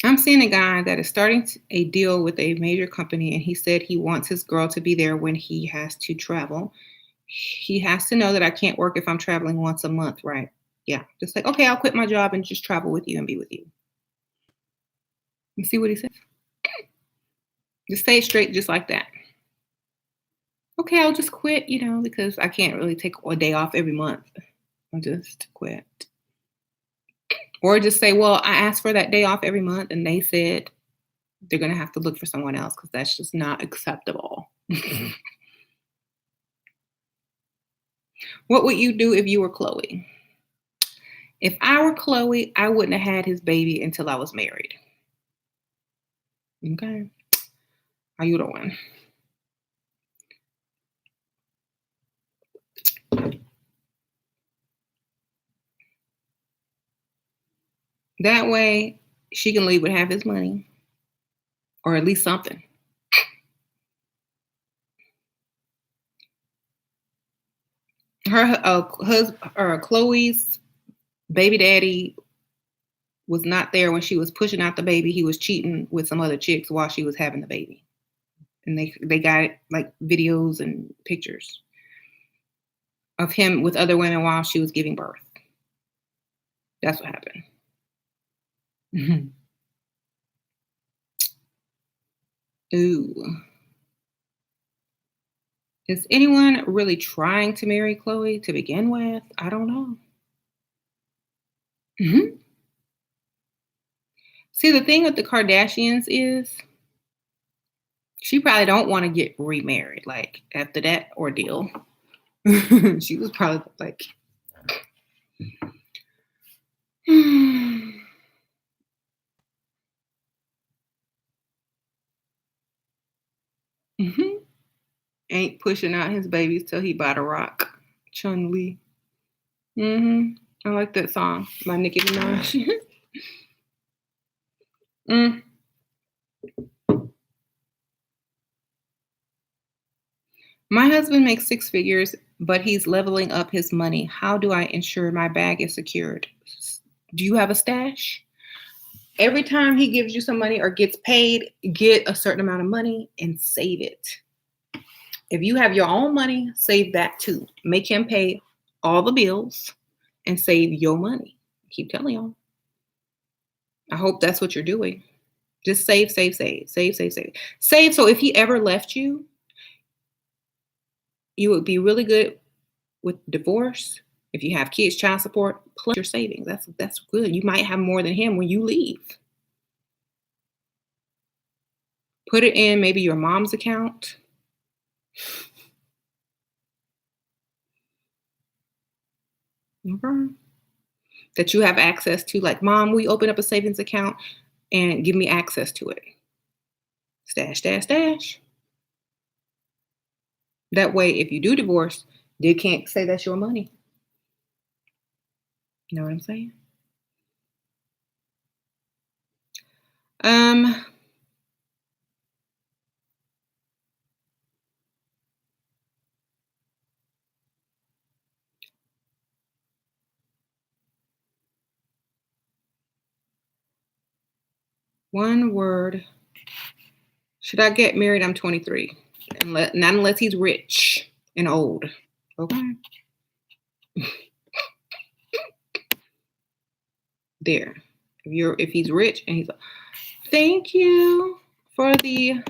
I'm seeing a guy that is starting a deal with a major company, and he said he wants his girl to be there when he has to travel. He has to know that I can't work if I'm traveling once a month, right? Yeah. Just like, okay, I'll quit my job and just travel with you and be with you. You see what he says? Just say it straight, just like that. Okay, I'll just quit, because I can't really take a day off every month. I'll just quit. Or just say, well, I asked for that day off every month and they said they're going to have to look for someone else because that's just not acceptable. What would you do if you were Chloe? If I were Chloe, I wouldn't have had his baby until I was married. Okay. How you doing? That way she can leave with half his money or at least something. Chloe's baby daddy was not there when she was pushing out the baby. He was cheating with some other chicks while she was having the baby. And they got like videos and pictures of him with other women while she was giving birth. That's what happened. Ooh. Is anyone really trying to marry Chloe to begin with? I don't know. Hmm. See, the thing with the Kardashians is she probably don't want to get remarried. Like after that ordeal, she was probably like, Mhm. Ain't pushing out his babies till he bought a rock. Chun Li. I like that song by Nicki Minaj. mm. My husband makes six figures, but he's leveling up his money. How do I ensure my bag is secured? Do you have a stash? Every time he gives you some money or gets paid, get a certain amount of money and save it. If you have your own money, save that too. Make him pay all the bills and save your money. Keep telling y'all. I hope that's what you're doing. Just save, save, save, save, save, save. Save so if he ever left you, you would be really good with divorce. If you have kids, child support, plus your savings. That's good. You might have more than him when you leave. Put it in maybe your mom's account. Okay. That you have access to. Like, Mom, we open up a savings account and give me access to it. Stash, stash, stash. That way, if you do divorce, they can't say that's your money. You know what I'm saying? One word. Should I get married? I'm 23. Not unless he's rich and old. Okay. There. If he's rich and he's thank you for the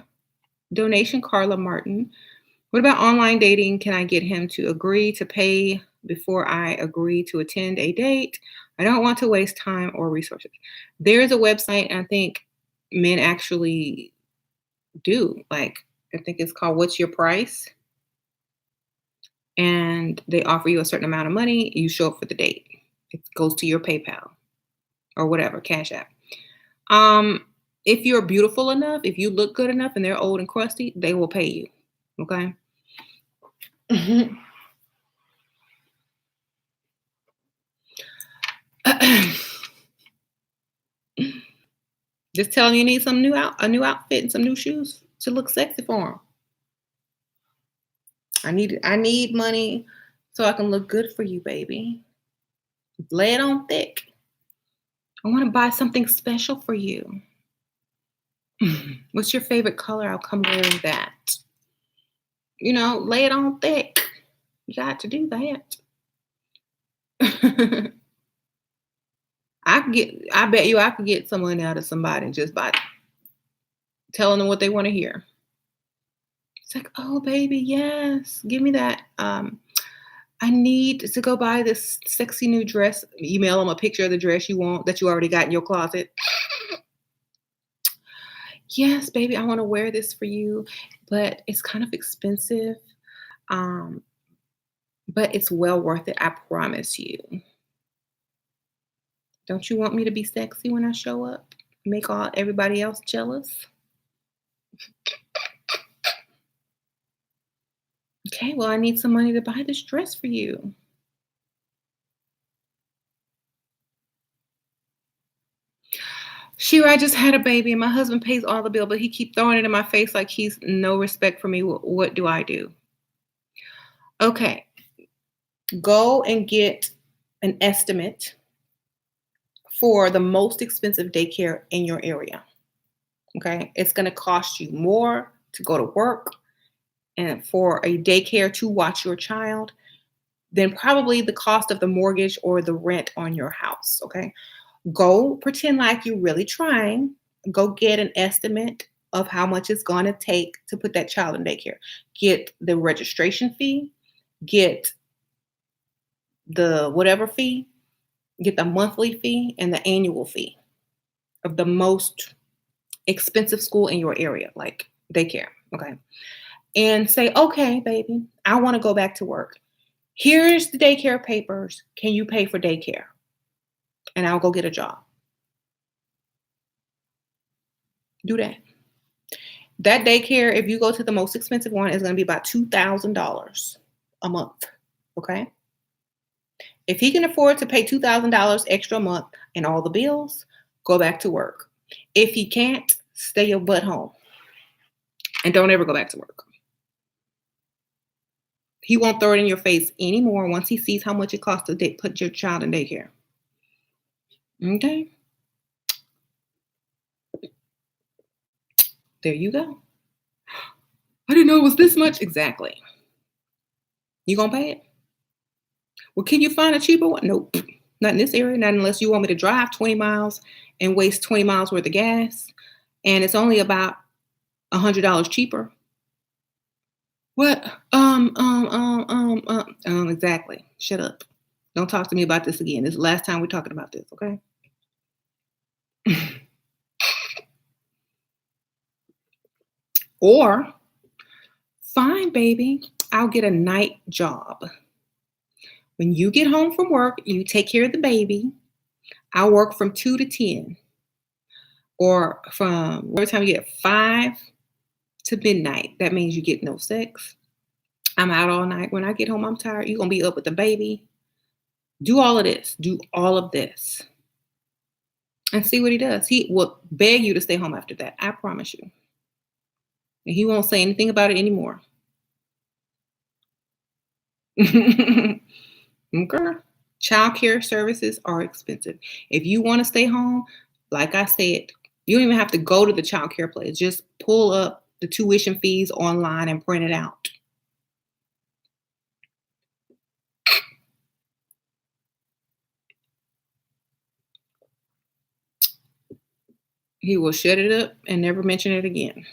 donation, Carla Martin. What about online dating? Can I get him to agree to pay before I agree to attend a date? I don't want to waste time or resources. There's a website, I think men actually do. Like, I think it's called What's Your Price? and they offer you a certain amount of money, you show up for the date. It goes to your PayPal or whatever, Cash App. Um, if you're beautiful enough, if you look good enough and they're old and crusty, they will pay you. Okay. Just tell them you need a new outfit and some new shoes to look sexy for them. I need money so I can look good for you, baby. Lay it on thick. I want to buy something special for you. What's your favorite color? I'll come wearing that. Lay it on thick. You got to do that. I bet you I could get some money out of somebody just by telling them what they want to hear. It's like, oh baby, yes, give me that. I need to go buy this sexy new dress. Email them a picture of the dress you want that you already got in your closet. Yes, baby, I want to wear this for you, but it's kind of expensive. Um, but it's well worth it, I promise you. Don't you want me to be sexy when I show up? Make all everybody else jealous? Okay, well, I need some money to buy this dress for you. Shira, I just had a baby and my husband pays all the bill, but he keep throwing it in my face like he's no respect for me. What do I do? Okay, go and get an estimate for the most expensive daycare in your area. Okay, it's going to cost you more to go to work and for a daycare to watch your child than probably the cost of the mortgage or the rent on your house. Okay, go pretend like you're really trying. Go get an estimate of how much it's going to take to put that child in daycare. Get the registration fee, get the whatever fee, get the monthly fee and the annual fee of the most expensive school in your area, like daycare. Okay. And say, okay, baby, I want to go back to work. Here's the daycare papers. Can you pay for daycare? And I'll go get a job. Do that. That daycare, if you go to the most expensive one, is going to be about $2,000 a month. Okay. If he can afford to pay $2,000 extra a month and all the bills, go back to work. If he can't, stay your butt home and don't ever go back to work. He won't throw it in your face anymore once he sees how much it costs to put your child in daycare. Okay. There you go. I didn't know it was this much. Exactly. You gonna pay it? Well, can you find a cheaper one? Nope. Not in this area. Not unless you want me to drive 20 miles and waste 20 miles worth of gas. And it's only about $100 cheaper. What? Exactly. Shut up. Don't talk to me about this again. This is the last time we're talking about this, okay? Or, fine, baby, I'll get a night job. When you get home from work, you take care of the baby. I'll work from 2 to 10. Or from whatever time you get 5 to midnight. That means you get no sex. I'm out all night. When I get home, I'm tired. You're going to be up with the baby. Do all of this. Do all of this. And see what he does. He will beg you to stay home after that. I promise you. And he won't say anything about it anymore. Okay. Child care services are expensive. If you want to stay home, like I said, you don't even have to go to the child care place. Just pull up the tuition fees online and print it out. He will shut it up and never mention it again.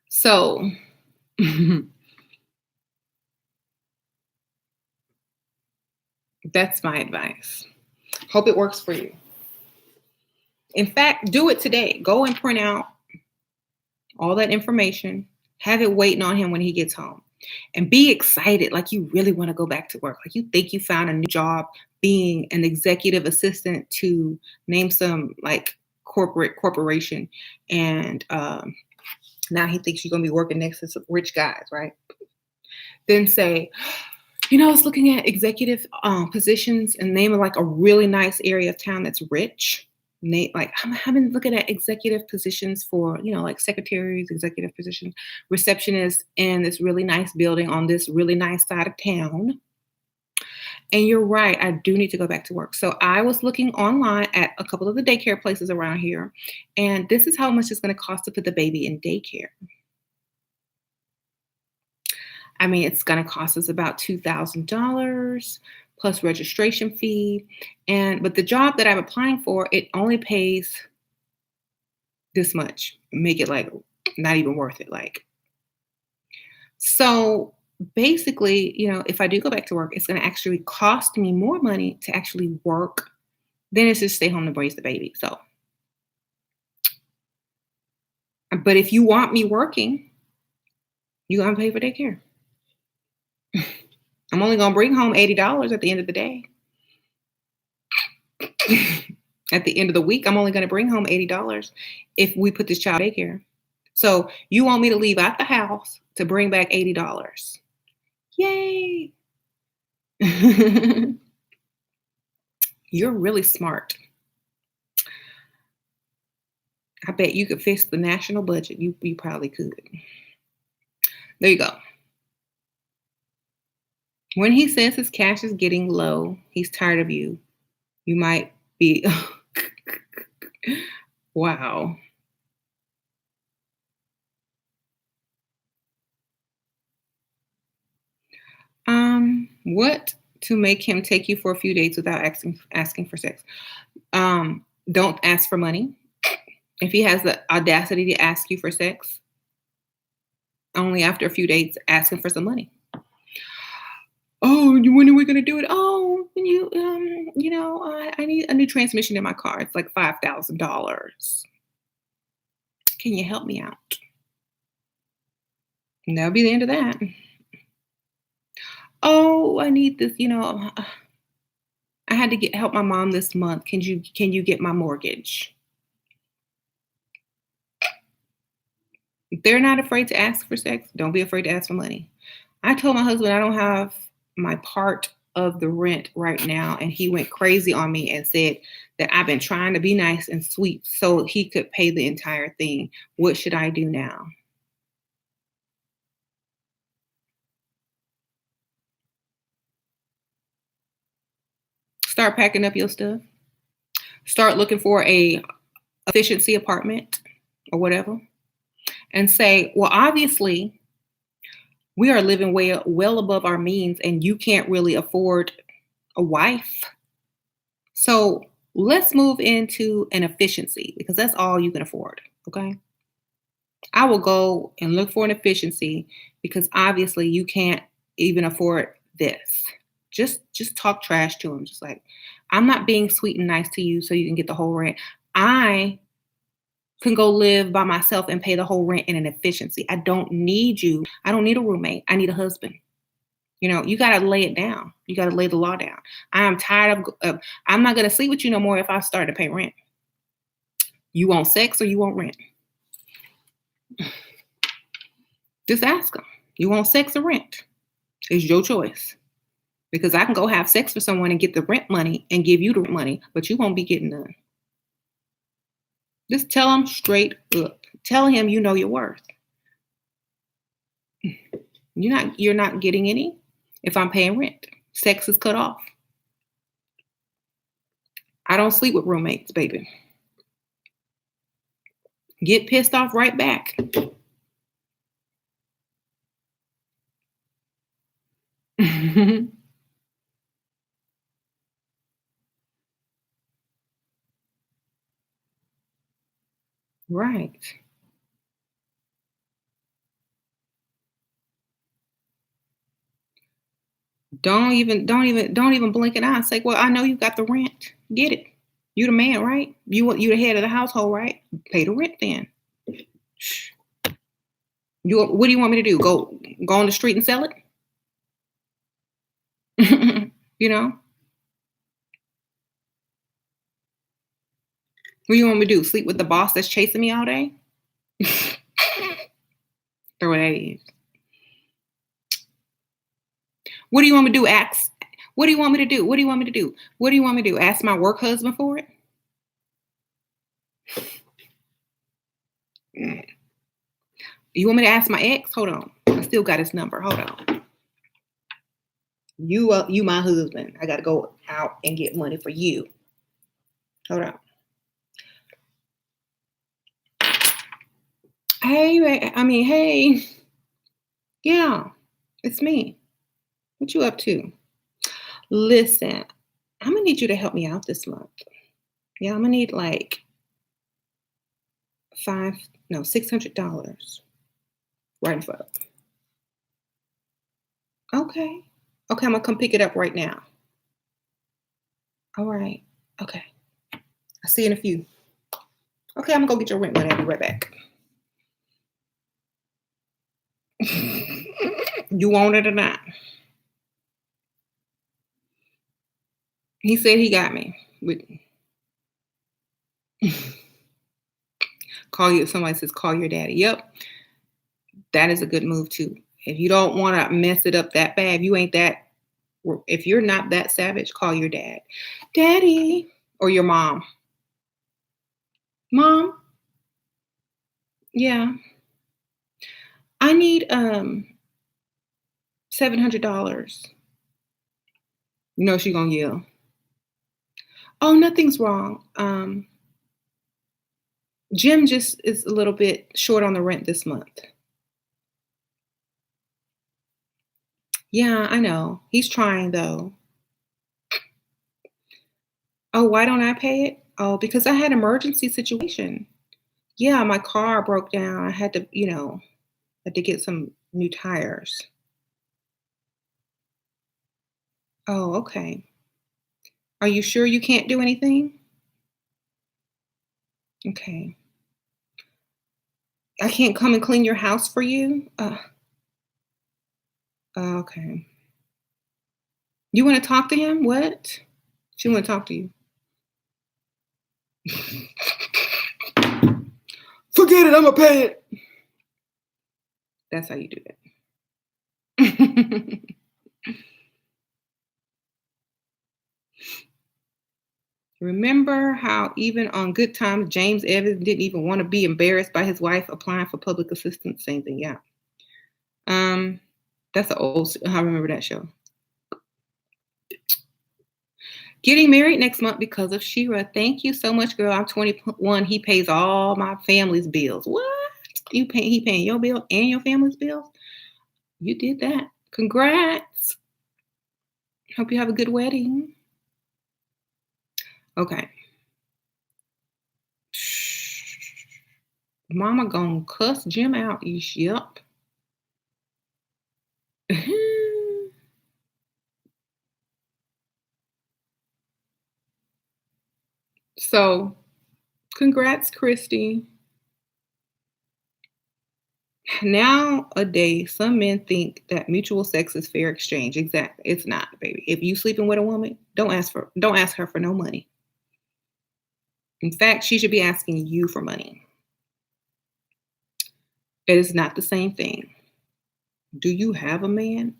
So, that's my advice. Hope it works for you. In fact, do it today. Go and print out all that information, have it waiting on him when he gets home. And be excited, like you really want to go back to work. Like you think you found a new job being an executive assistant to name some like corporation. And now he thinks you're going to be working next to some rich guys, right? Then say, I was looking at executive positions and name like a really nice area of town that's rich. Like I've been looking at executive positions for, like secretaries, executive positions, receptionists in this really nice building on this really nice side of town. And you're right, I do need to go back to work. So I was looking online at a couple of the daycare places around here, and this is how much it's going to cost to put the baby in daycare. I mean, it's going to cost us about $2,000 plus registration fee. But the job that I'm applying for, it only pays this much. Make it like not even worth it. So basically, if I do go back to work, it's going to actually cost me more money to actually work than it's just stay home to raise the baby. So, but if you want me working, you're going to pay for daycare. I'm only going to bring home $80 at the end of the day. At the end of the week, I'm only going to bring home $80 if we put this child in daycare. So you want me to leave out the house to bring back $80. Yay. You're really smart. I bet you could fix the national budget. You probably could. There you go. When he says his cash is getting low, he's tired of you. You might be. Wow. What to make him take you for a few dates without asking for sex? Don't ask for money. If he has the audacity to ask you for sex, only after a few dates, ask him for some money. Oh, when are we gonna do it? Oh, I need a new transmission in my car. It's like $5,000. Can you help me out? And that'll be the end of that. Oh, I need this. I had to help my mom this month. Can you get my mortgage? If they're not afraid to ask for sex, don't be afraid to ask for money. I told my husband I don't have my part of the rent right now, and he went crazy on me and said that I've been trying to be nice and sweet so he could pay the entire thing. What should I do now? Start packing up your stuff. Start looking for a efficiency apartment or whatever, and say, well, obviously we are living well above our means, and you can't really afford a wife. So let's move into an efficiency because that's all you can afford. Okay. I will go and look for an efficiency because obviously you can't even afford this. Just talk trash to him. Just like, I'm not being sweet and nice to you so you can get the whole rent. I can go live by myself and pay the whole rent in an efficiency. I don't need you. I don't need a roommate. I need a husband. You got to lay it down. You got to lay the law down. I am tired of, I'm not going to sleep with you no more if I start to pay rent. You want sex or you want rent? Just ask them. You want sex or rent? It's your choice. Because I can go have sex for someone and get the rent money and give you the rent money, but you won't be getting none. Just tell him straight up. Tell him you know your worth. You're not getting any if I'm paying rent. Sex is cut off. I don't sleep with roommates, baby. Get pissed off right back. Right. Don't even blink an eye and say, well, I know you got the rent. Get it. You the man, right? You the head of the household, right? Pay the rent then. What do you want me to do? Go on the street and sell it? You know? What do you want me to do? Sleep with the boss that's chasing me all day? Throw it at you. What do you want me to do? Ask. What do you want me to do? What do you want me to do? What do you want me to do? Ask my work husband for it? You want me to ask my ex? Hold on. I still got his number. Hold on. You my husband. I got to go out and get money for you. Hold on. Hey. Yeah, it's me. What you up to? Listen, I'm gonna need you to help me out this month. Yeah, I'm gonna need like $600 right in front. Okay. Okay, I'm gonna come pick it up right now. All right. Okay. I'll see you in a few. Okay, I'm gonna go get your rent money. I'll be right back. You want it or not? He said he got me. Somebody says call your daddy. Yep. That is a good move too. If you don't want to mess it up that bad, if you're not that savage, call your dad. Daddy. Or your mom. Mom. Yeah. I need $700. You know she's gonna yell. Oh, nothing's wrong. Jim just is a little bit short on the rent this month. Yeah, I know. He's trying though. Oh, why don't I pay it? Oh, because I had an emergency situation. Yeah, my car broke down. I had to, get some new tires. Oh, okay. Are you sure you can't do anything? Okay. I can't come and clean your house for you? Okay. You want to talk to him? What? She want to talk to you. Forget it, I'm gonna pay it. That's how you do it. Remember how even on good times, James Evans didn't even want to be embarrassed by his wife applying for public assistance? Same thing, yeah. That's I remember that show. Getting married next month because of Shira. Thank you so much, girl. I'm 21. He pays all my family's bills. What? He paying your bill and your family's bills? You did that. Congrats. Hope you have a good wedding. Okay. Mama gonna cuss Jim out. Yep. So, congrats, Christy. Nowadays, some men think that mutual sex is fair exchange. Exactly. It's not, baby. If you sleeping with a woman, don't ask her for no money. In fact, she should be asking you for money. It is not the same thing. Do you have a man?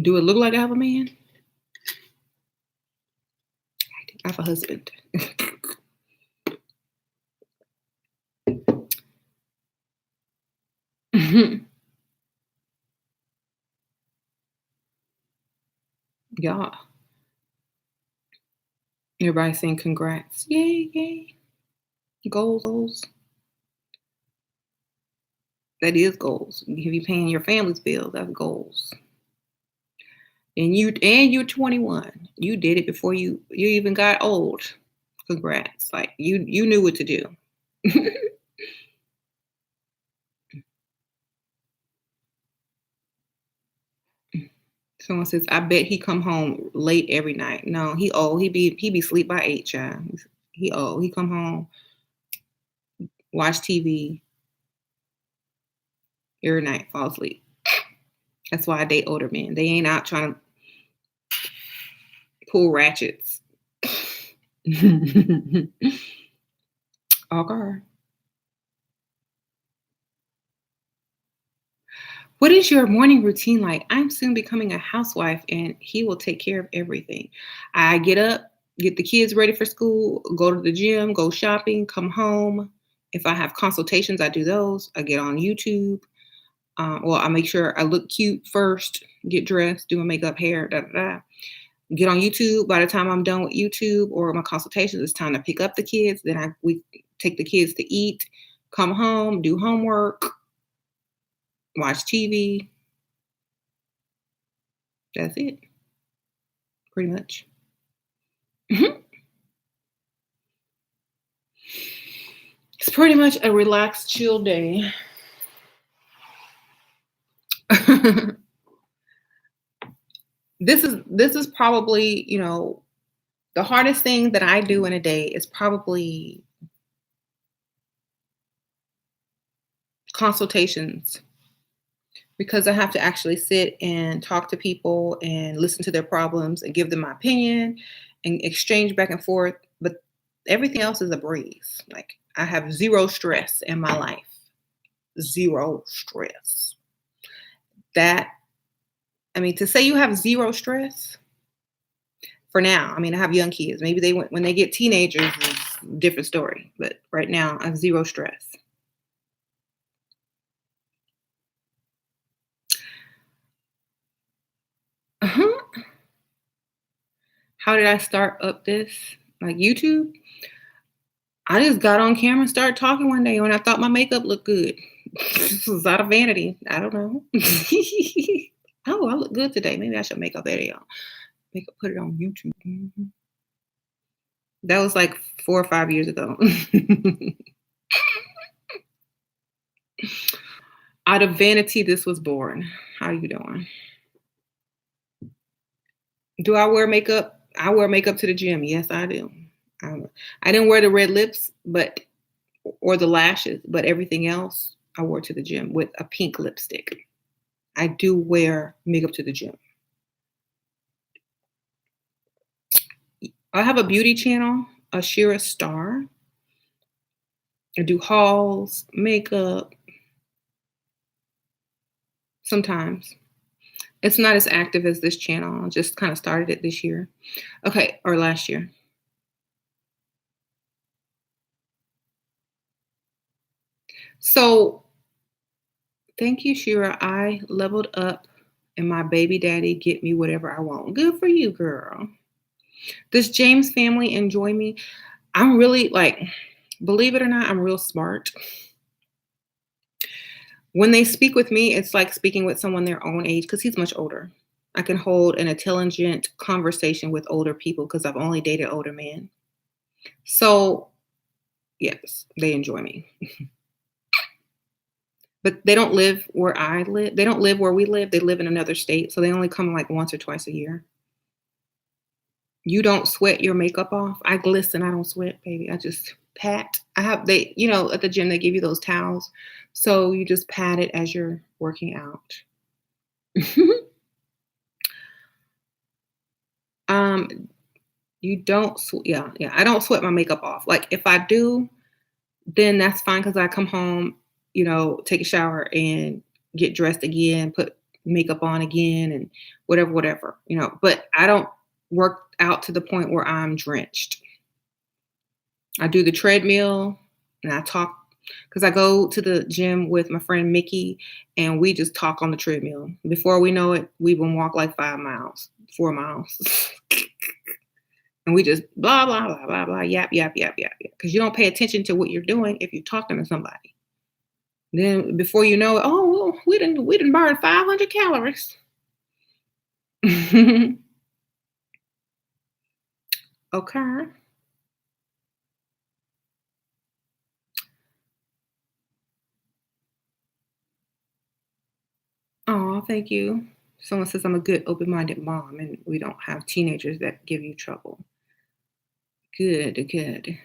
Do it look like I have a man? I have a husband. Yeah. Everybody saying congrats. Yay, yay. Goals. That is goals. If you're paying your family's bills, that's goals. And you're 21. You did it before you even got old. Congrats. Like you knew what to do. Someone says, "I bet he come home late every night." No, he old. He be sleep by 8, child. He old. He come home, watch TV every night, fall asleep. That's why I date older men. They ain't out trying to pull ratchets. Okay. What is your morning routine like? I'm soon becoming a housewife and he will take care of everything. I get up, get the kids ready for school, go to the gym, go shopping, come home. If I have consultations, I do those. I get on YouTube. Well, I make sure I look cute first, get dressed, do my makeup, hair, da da da. Get on YouTube. By the time I'm done with YouTube or my consultations, it's time to pick up the kids. Then we take the kids to eat, come home, do homework, watch TV. That's it, pretty much. Mhm. It's pretty much a relaxed, chill day. This is probably, the hardest thing that I do in a day is probably consultations because I have to actually sit and talk to people and listen to their problems and give them my opinion and exchange back and forth. But everything else is a breeze. Like I have zero stress in my life. Zero stress. That I mean, to say you have zero stress for now. I mean, I have young kids. Maybe when they get teenagers, it's a different story. But right now, I have zero stress. Uh-huh. How did I start up this? Like YouTube? I just got on camera and started talking one day when I thought my makeup looked good. This was out of vanity. I don't know. Oh, I look good today. Maybe I should make a video. Put it on YouTube. Mhm. That was like 4 or 5 years ago. Out of vanity, this was born. How you doing? Do I wear makeup? I wear makeup to the gym. Yes, I do. I didn't wear the red lips, but or the lashes, but everything else I wore to the gym with a pink lipstick. I do wear makeup to the gym. I have a beauty channel, Ashira Star. I do hauls, makeup sometimes. It's not as active as this channel. I just kind of started it this year. Okay, or last year. So thank you, Shira. I leveled up and my baby daddy get me whatever I want. Good for you, girl. Does James family enjoy me? I'm really like, believe it or not, I'm real smart. When they speak with me, it's like speaking with someone their own age because he's much older. I can hold an intelligent conversation with older people because I've only dated older men. So, yes, they enjoy me. But they don't live where I live. They don't live where we live. They live in another state. So they only come like once or twice a year. You don't sweat your makeup off. I glisten. I don't sweat, baby. I just pat. At the gym, they give you those towels. So you just pat it as you're working out. um, you don't, yeah, yeah. I don't sweat my makeup off. Like if I do, then that's fine because I come home, take a shower and get dressed again, put makeup on again and whatever. But I don't work out to the point where I'm drenched. I do the treadmill and I talk because I go to the gym with my friend Mickey and we just talk on the treadmill. Before we know it, we've been walk like 5 miles, 4 miles. And we just blah, blah, blah, blah, blah, yap, yap, yap, yap, yap. Because you don't pay attention to what you're doing if you're talking to somebody. Then before you know it, oh, well, we didn't burn 500 calories. Okay. Oh, thank you. Someone says I'm a good open-minded mom and we don't have teenagers that give you trouble. Good, good.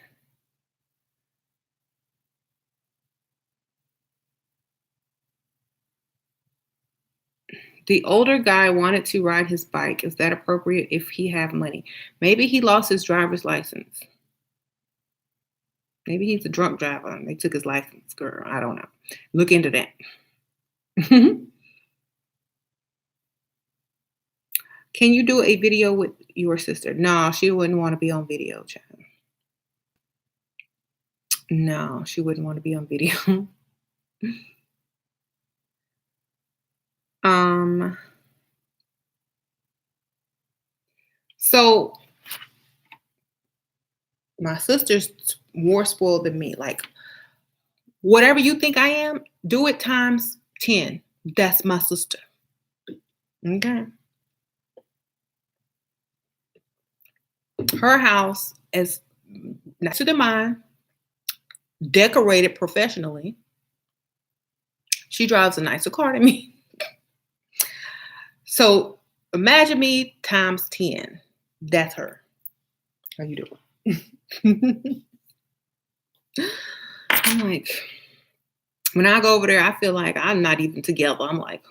The older guy wanted to ride his bike. Is that appropriate if he have money? Maybe he lost his driver's license. Maybe he's a drunk driver and they took his license, girl. I don't know. Look into that. Can you do a video with your sister? No, she wouldn't want to be on video, child. No, she wouldn't want to be on video. um, so my sister's more spoiled than me. Like, whatever you think I am, do it times 10. That's my sister. Okay. Her house is next to mine, decorated professionally. She drives a nicer car than me. So imagine me times 10. That's her. How you doing? I'm like, when I go over there, I feel like I'm not even together. I'm like,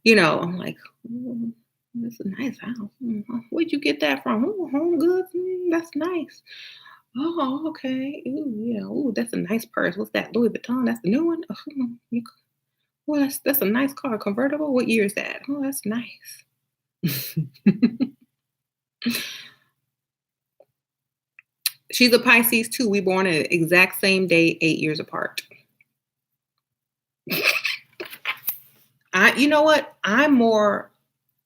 I'm like, "Ooh, that's a nice house. Where'd you get that from? Oh, Home Goods. That's nice. Oh, okay. Ooh, yeah. Ooh, that's a nice purse. What's that? Louis Vuitton. That's the new one. Oh, well, that's a nice car. Convertible. What year is that? Oh, that's nice. She's a Pisces too. We born at the exact same day, 8 years apart. You know what?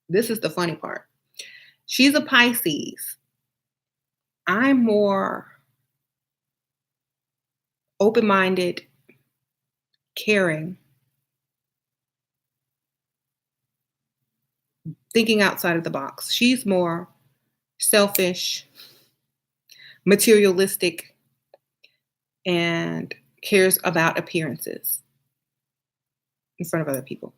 This is the funny part. She's a Pisces. I'm more open-minded, caring, thinking outside of the box. She's more selfish, materialistic, and cares about appearances in front of other people.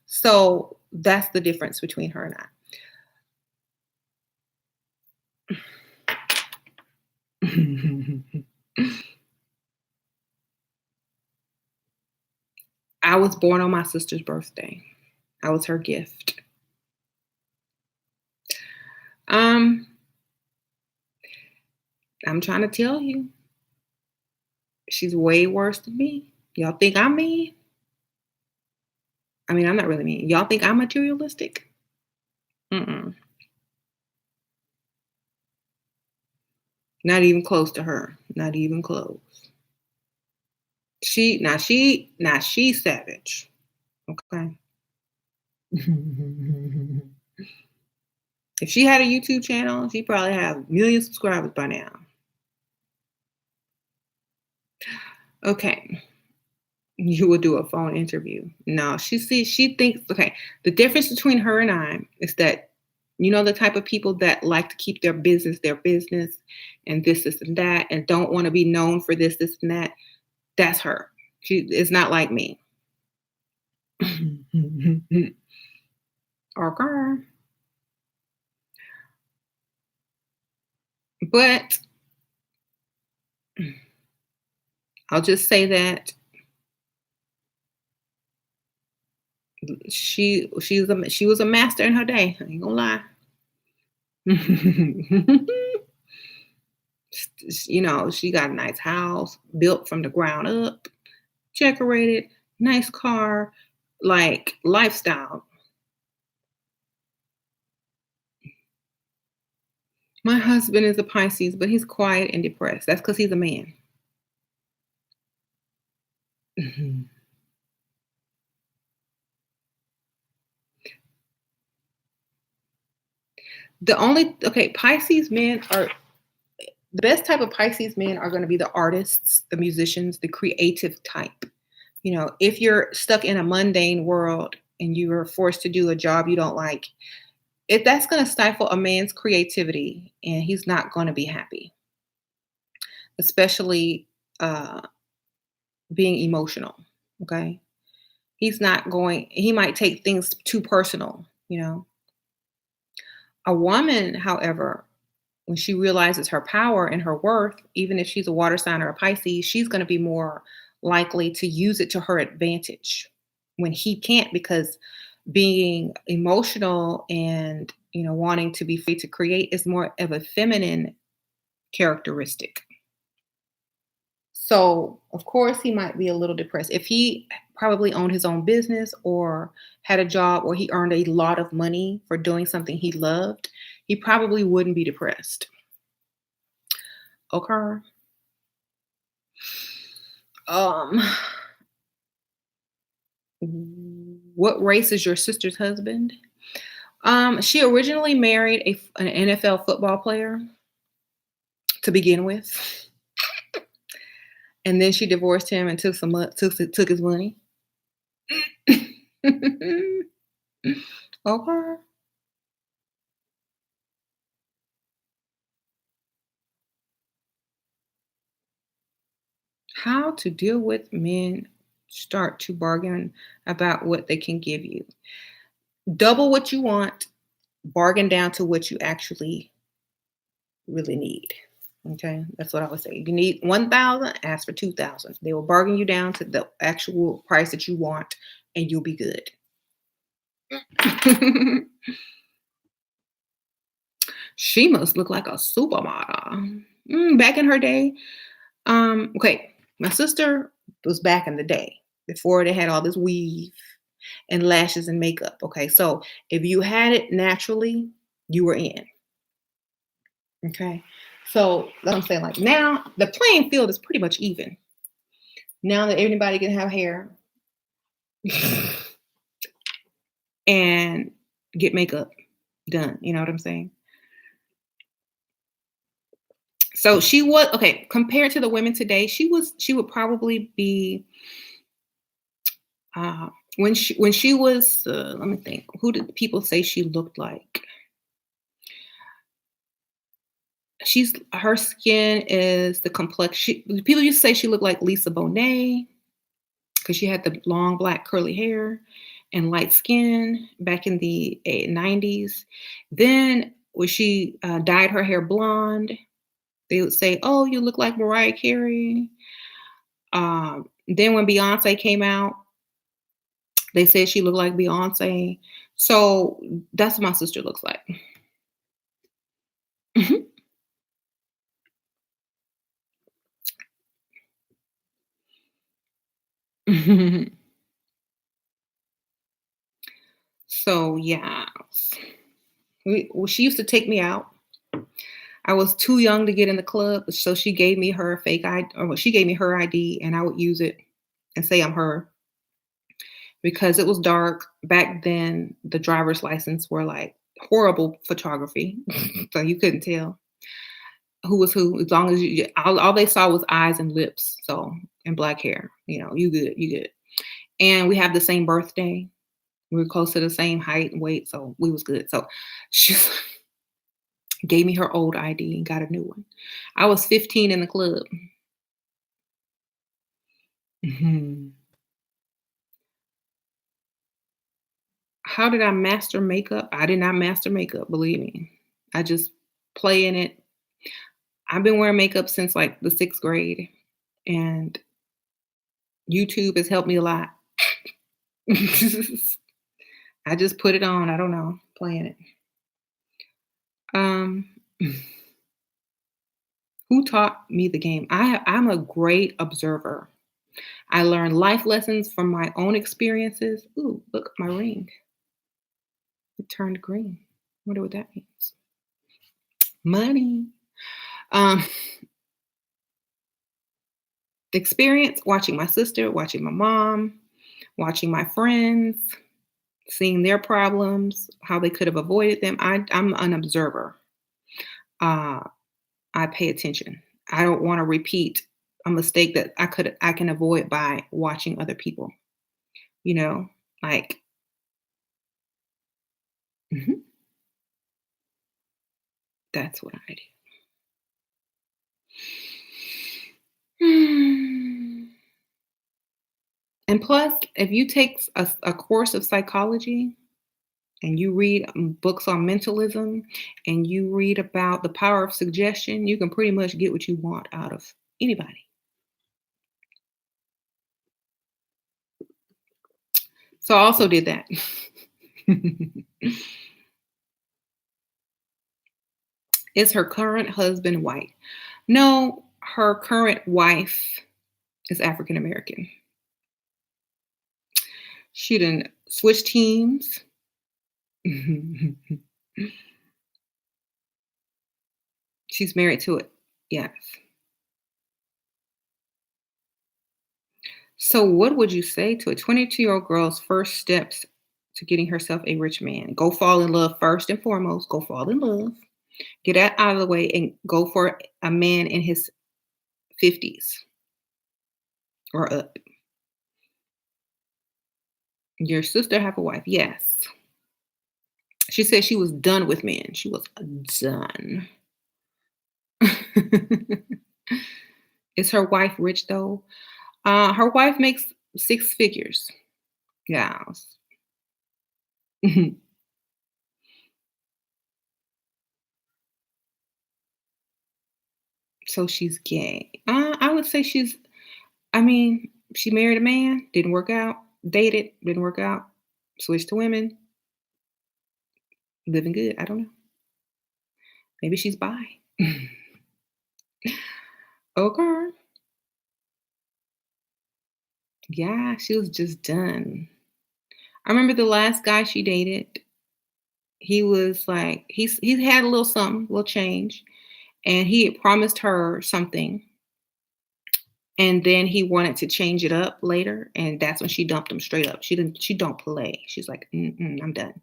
So that's the difference between her and I. I was born on my sister's birthday. I was her gift. Um, I'm trying to tell you, she's way worse than me. Y'all think I'm mean? I mean, I'm not really mean. Y'all think I'm materialistic? Mm-mm. Not even close to her. Not even close. She's savage. Okay. If she had a YouTube channel, she probably have a million subscribers by now. Okay. You will do a phone interview. No, she thinks, okay, the difference between her and I is that, the type of people that like to keep their business, and this, and that, and don't want to be known for this, and that. That's her. She is not like me. Okay. But I'll just say that she was a master in her day. I ain't gonna lie. She got a nice house built from the ground up, decorated, nice car, like lifestyle. My husband is a Pisces, but he's quiet and depressed. That's because he's a man. Pisces men are the best type of Pisces men are going to be the artists, the musicians, the creative type. If you're stuck in a mundane world and you are forced to do a job you don't like, that's going to stifle a man's creativity and he's not going to be happy, especially being emotional. Okay. he might take things too personal, you know. A woman, however, when she realizes her power and her worth, even if she's a water sign or a Pisces, she's going to be more likely to use it to her advantage when he can't, because being emotional and, wanting to be free to create is more of a feminine characteristic. So, of course, he might be a little depressed. If he probably owned his own business or had a job where he earned a lot of money for doing something he loved, he probably wouldn't be depressed. Okay. Um, what race is your sister's husband? She originally married an NFL football player to begin with, and then she divorced him and took his money. Okay. How to deal with men start to bargain about what they can give you. Double what you want, bargain down to what you actually really need. Okay, that's what I would say. You need 1,000, ask for 2,000. They will bargain you down to the actual price that you want, and you'll be good. She must look like a supermodel. Back in her day, okay, my sister was back in the day before they had all this weave and lashes and makeup. Okay, so if you had it naturally, you were in. Okay, so that's what I'm saying. Like now, the playing field is pretty much even. Now that anybody can have hair and get makeup done, you know what I'm saying? So she was okay compared to the women today. She would probably be uh, when she was. Let me think. Who did people say she looked like? Her skin is the complexion. People used to say she looked like Lisa Bonet because she had the long black curly hair and light skin back in the 90s. Then when she dyed her hair blonde, they would say, "Oh, you look like Mariah Carey." Then when Beyonce came out, they said she looked like Beyonce. So that's what my sister looks like. So yeah, she used to take me out. I was too young to get in the club, so she gave me her fake ID, or well, she gave me her ID, and I would use it and say I'm her because it was dark back then. The driver's license were like horrible photography, so you couldn't tell who was who as long as all they saw was eyes and lips, so and black hair. You good, you good. And we have the same birthday. We were close to the same height and weight, so we was good. So she gave me her old ID and got a new one. I was 15 in the club. Mhm. How did I master makeup? I did not master makeup, believe me. I just play in it. I've been wearing makeup since like the 6th grade, and YouTube has helped me a lot. I just put it on. I don't know, playing it. Um, who taught me the game? I'm a great observer. I learned life lessons from my own experiences. Ooh, look, my ring. It turned green. Wonder what that means. Money. Um, experience watching my sister, watching my mom, watching my friends, seeing their problems, how they could have avoided them. I'm an observer. Uh, I pay attention. I don't want to repeat a mistake that I can avoid by watching other people. You know, like mhm, that's what I do. And And plus, if you take a course of psychology and you read books on mentalism and you read about the power of suggestion, you can pretty much get what you want out of anybody. So I also did that. Is her current husband white? No, her current wife is African American. She didn't switch teams. She's married to it. Yes. So, what would you say to a 22-year-old girl's first steps to getting herself a rich man? Go fall in love first and foremost. Go fall in love. Get that out of the way and go for a man in his 50s or up. Your sister have a wife. Yes. She said she was done with men. She was done. Is her wife rich though? Her wife makes six figures. Yeah. So she's gay. I would say I mean, she married a man, didn't work out, dated, didn't work out, switched to women, living good. I don't know. Maybe she's bi. Okay. Yeah, she was just done. I remember the last guy she dated, he was like, he had a little something, a little change, and he had promised her something. And then he wanted to change it up later, and that's when she dumped him straight up. She don't play. She's like, I'm done.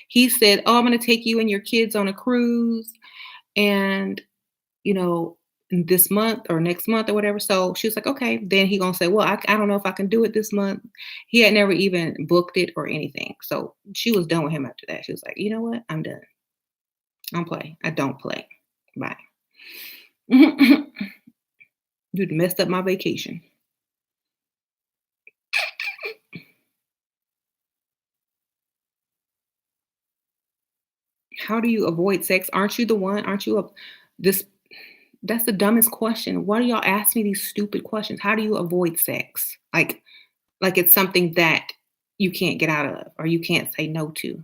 He said, "Oh, I'm gonna take you and your kids on a cruise, and you know, this month or next month or whatever." So she was like, "Okay." Then he gonna say, "Well, I don't know if I can do it this month." He had never even booked it or anything. So she was done with him after that. She was like, "You know what? I'm done. I don't play. I don't play. Bye." You'd messed up my vacation. How do you avoid sex? Aren't you the one? Aren't you a this That's the dumbest question. Why do y'all ask me these stupid questions? How do you avoid sex? Like it's something that you can't get out of or you can't say no to.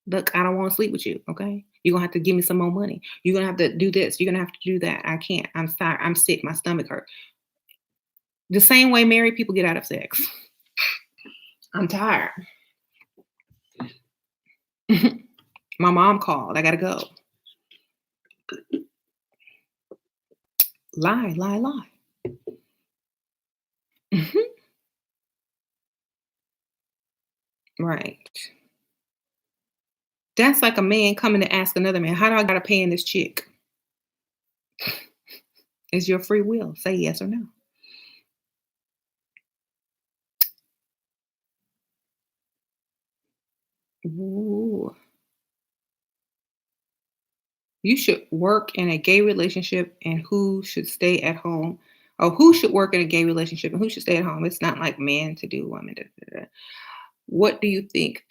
Look, I don't want to sleep with you, okay? You're gonna have to give me some more money. You're gonna have to do this. You're gonna have to do that. I can't. I'm sorry. I'm sick. My stomach hurt. The same way married people get out of sex. I'm tired. My mom called. I gotta go. Lie, lie, lie. Mhm. Right. That's like a man coming to ask another man, how do I gotta pay in this chick? It's your free will. Say yes or no. Ooh. You should work in a gay relationship and who should stay at home. Or who should work in a gay relationship and who should stay at home. It's not like man to do woman. Da, da, da. What do you think?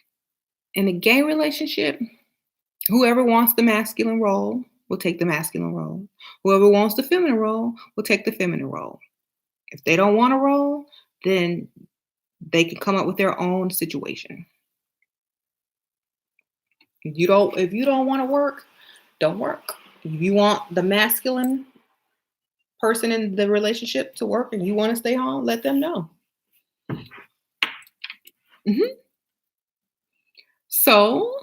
In a gay relationship, whoever wants the masculine role will take the masculine role. Whoever wants the feminine role will take the feminine role. If they don't want a role, then they can come up with their own situation. If you don't want to work, don't work. If you want the masculine person in the relationship to work and you want to stay home, let them know. Mhm. So,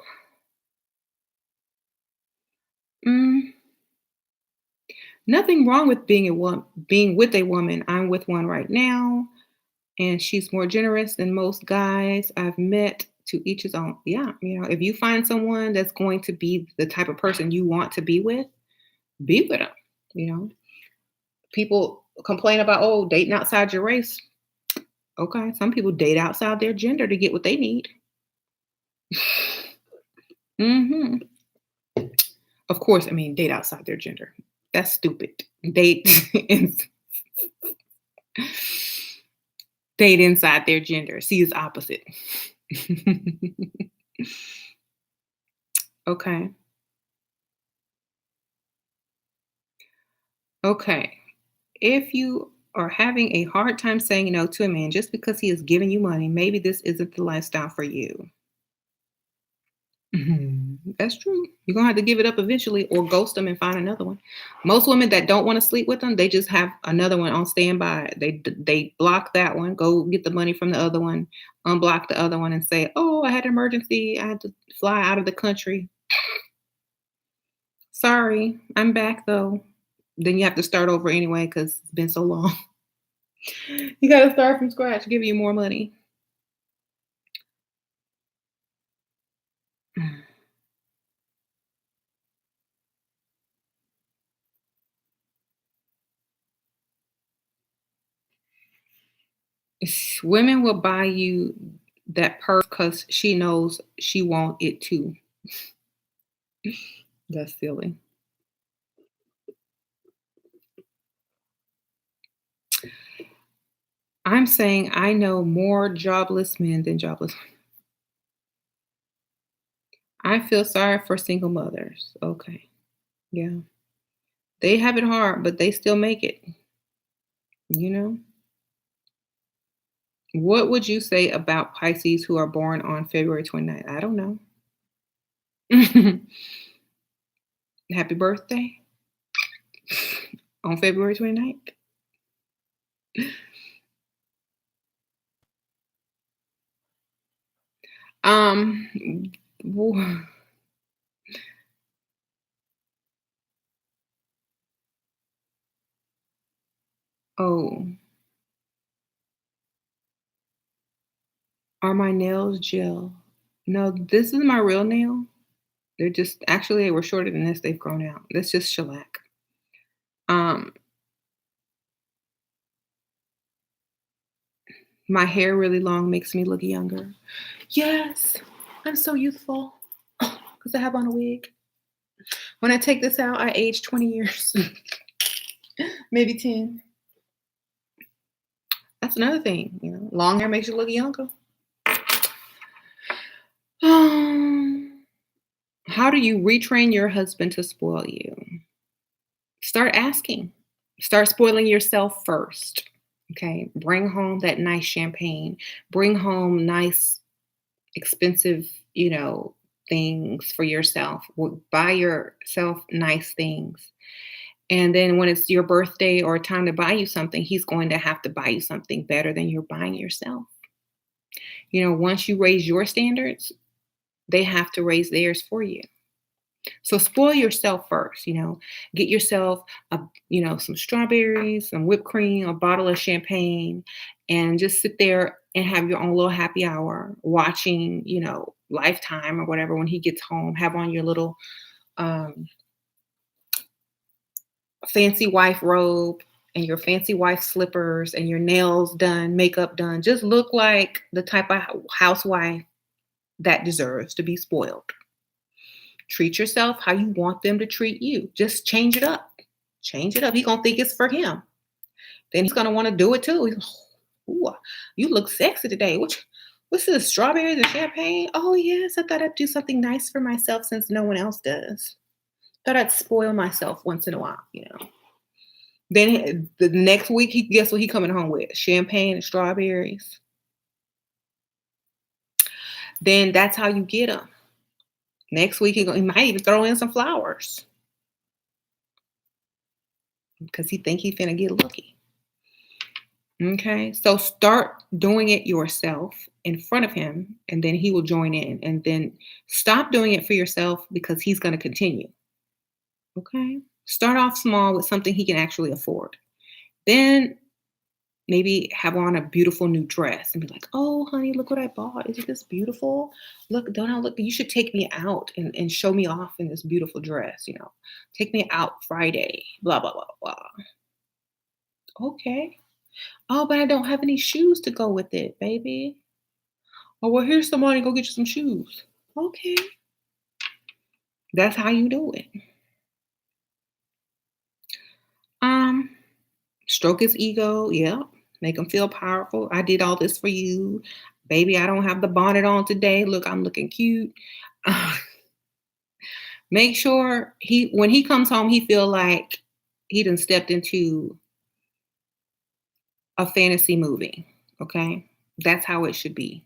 mm, nothing wrong with being with a woman. I'm with one right now, and she's more generous than most guys I've met. To each his own. Yeah, if you find someone that's going to be the type of person you want to be with them. You know, people complain about dating outside your race. Okay, some people date outside their gender to get what they need. Hmm. Of course, I mean date outside their gender. That's stupid. Date. Date inside their gender. See, it's opposite. Okay. Okay. If you are having a hard time saying no to a man just because he is giving you money, maybe this isn't the lifestyle for you. That's true. You're gonna have to give it up eventually or ghost them and find another one. Most women that don't want to sleep with them, they just have another one on standby. They block that one, go get the money from the other one, unblock the other one, and say, "Oh, I had an emergency. I had to fly out of the country. Sorry, I'm back though." Then you have to start over anyway because it's been so long. You got to start from scratch. Give you more money. Women will buy you that purse because she knows she want it too. That's silly. I'm saying I know more jobless men than jobless. I feel sorry for single mothers. Okay. Yeah. They have it hard, but they still make it, you know? What would you say about Pisces who are born on February 29th? I don't know. Happy birthday on February 29th. Um, w- oh, are my nails gel? No, this is my real nail. They're just actually they were shorter than this. They've grown out. That's just shellac. Um, my hair really long makes me look younger. Yes, I'm so youthful because I have on a wig. When I take this out, I age 20 years, maybe 10. That's another thing, long hair makes you look younger. Um, how do you retrain your husband to spoil you? Start asking. Start spoiling yourself first. Okay. Bring home that nice champagne. Bring home nice, expensive, things for yourself. Buy yourself nice things. And then when it's your birthday or time to buy you something, he's going to have to buy you something better than you're buying yourself. Once you raise your standards, they have to raise theirs for you. So spoil yourself first, get yourself some strawberries, some whipped cream, a bottle of champagne, and just sit there and have your own little happy hour watching, Lifetime or whatever when he gets home. Have on your little um, fancy wife robe and your fancy wife slippers and your nails done, makeup done. Just look like the type of housewife that deserves to be spoiled. Treat yourself how you want them to treat you. Just change it up. Change it up. He's gonna think it's for him. Then he's gonna want to do it too. He's, ooh, you look sexy today. What's this? Strawberries and champagne? Oh yes, I thought I'd do something nice for myself since no one else does. Thought I'd spoil myself once in a while. Then the next week, he guess what he coming home with? Champagne and strawberries. Then that's how you get him. Next week, he might even throw in some flowers because he think he finna get lucky. Okay, so start doing it yourself in front of him, and then he will join in. And then stop doing it for yourself because he's going to continue. Okay, start off small with something he can actually afford. Then maybe have on a beautiful new dress and be like, "Oh, honey, look what I bought. Isn't this beautiful? Look, don't I look? You should take me out and show me off in this beautiful dress. Take me out Friday. Blah blah blah blah." Okay. Oh, but I don't have any shoes to go with it, baby. Oh, well, here's some money. Go get you some shoes. Okay. That's how you do it. Um, Stroke his ego. Yeah. Make them feel powerful. I did all this for you. Baby, I don't have the bonnet on today. Look, I'm looking cute. Make sure when he comes home, he feel like he done stepped into a fantasy movie. Okay? That's how it should be.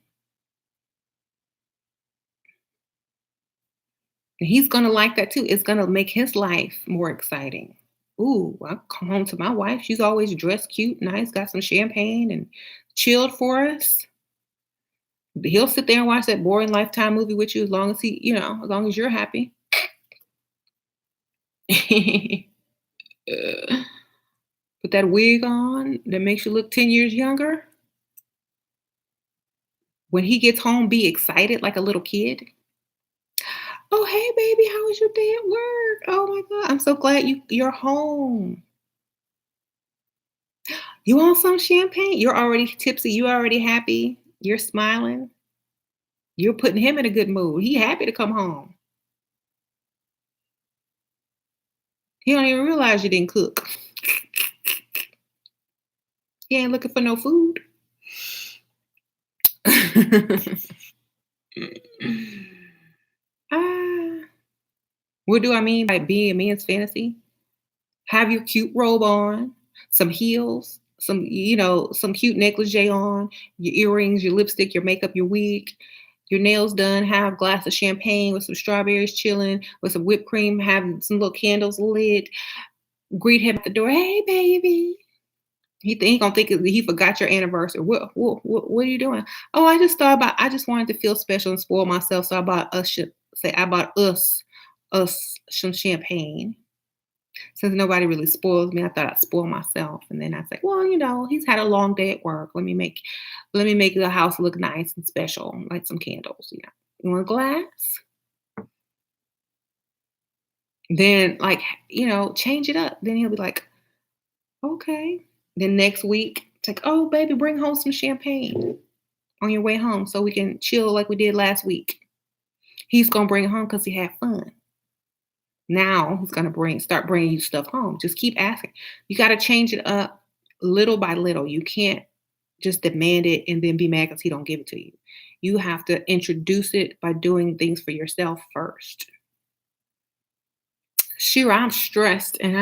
And he's gonna like that too. It's gonna make his life more exciting. Ooh, I come home to my wife. She's always dressed cute, nice, got some champagne and chilled for us. He'll sit there and watch that boring Lifetime movie with you as long as as long as you're happy. Uh, Put that wig on that makes you look 10 years younger. When he gets home, be excited like a little kid. Oh, hey, baby, how was your day at work? Oh my God, I'm so glad you're home. You want some champagne? You're already tipsy. You already happy. You're smiling. You're putting him in a good mood. He happy to come home. He don't even realize you didn't cook. He ain't looking for no food. Ah, what do I mean by being a man's fantasy? Have your cute robe on, some heels, some cute negligee on, your earrings, your lipstick, your makeup, your wig, your nails done, have a glass of champagne with some strawberries chilling, with some whipped cream, have some little candles lit, greet him at the door, hey baby. He gonna think he forgot your anniversary. What are you doing? Oh, I just wanted to feel special and spoil myself. So I bought us some champagne. Since nobody really spoils me, I thought I'd spoil myself. And then I said, well, he's had a long day at work. Let me make the house look nice and special, like some candles. You want a glass? Then change it up. Then he'll be like, okay. Then next week, it's like, oh baby, bring home some champagne on your way home so we can chill like we did last week. He's gonna bring it home because he had fun. Now he's gonna start bringing you stuff home. Just keep asking. You got to change it up little by little. You can't just demand it and then be mad because he don't give it to you. You have to introduce it by doing things for yourself first. Sure, I'm stressed and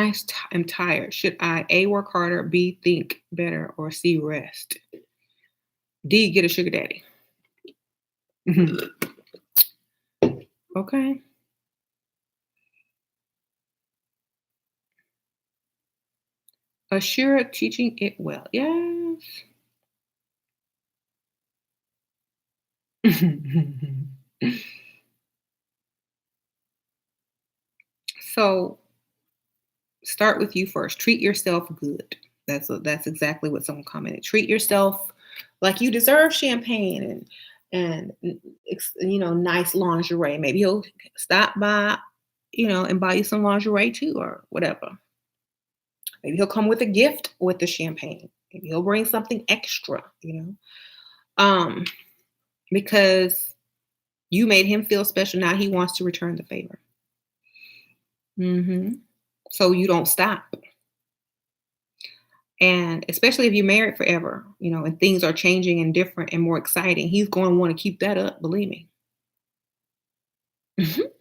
am tired. Should I A, work harder, B, think better, or C, rest? D, get a sugar daddy. Okay. Assure teaching it well. Yes. So start with you first. Treat yourself good. That's exactly what someone commented. Treat yourself like you deserve champagne and nice lingerie. Maybe he'll stop by, and buy you some lingerie too, or whatever. Maybe he'll come with a gift with the champagne. Maybe he'll bring something extra. Um, because you made him feel special. Now he wants to return the favor. So you don't stop. And especially if you're married forever, and things are changing and different and more exciting, he's going to want to keep that up, believe me. Mhm.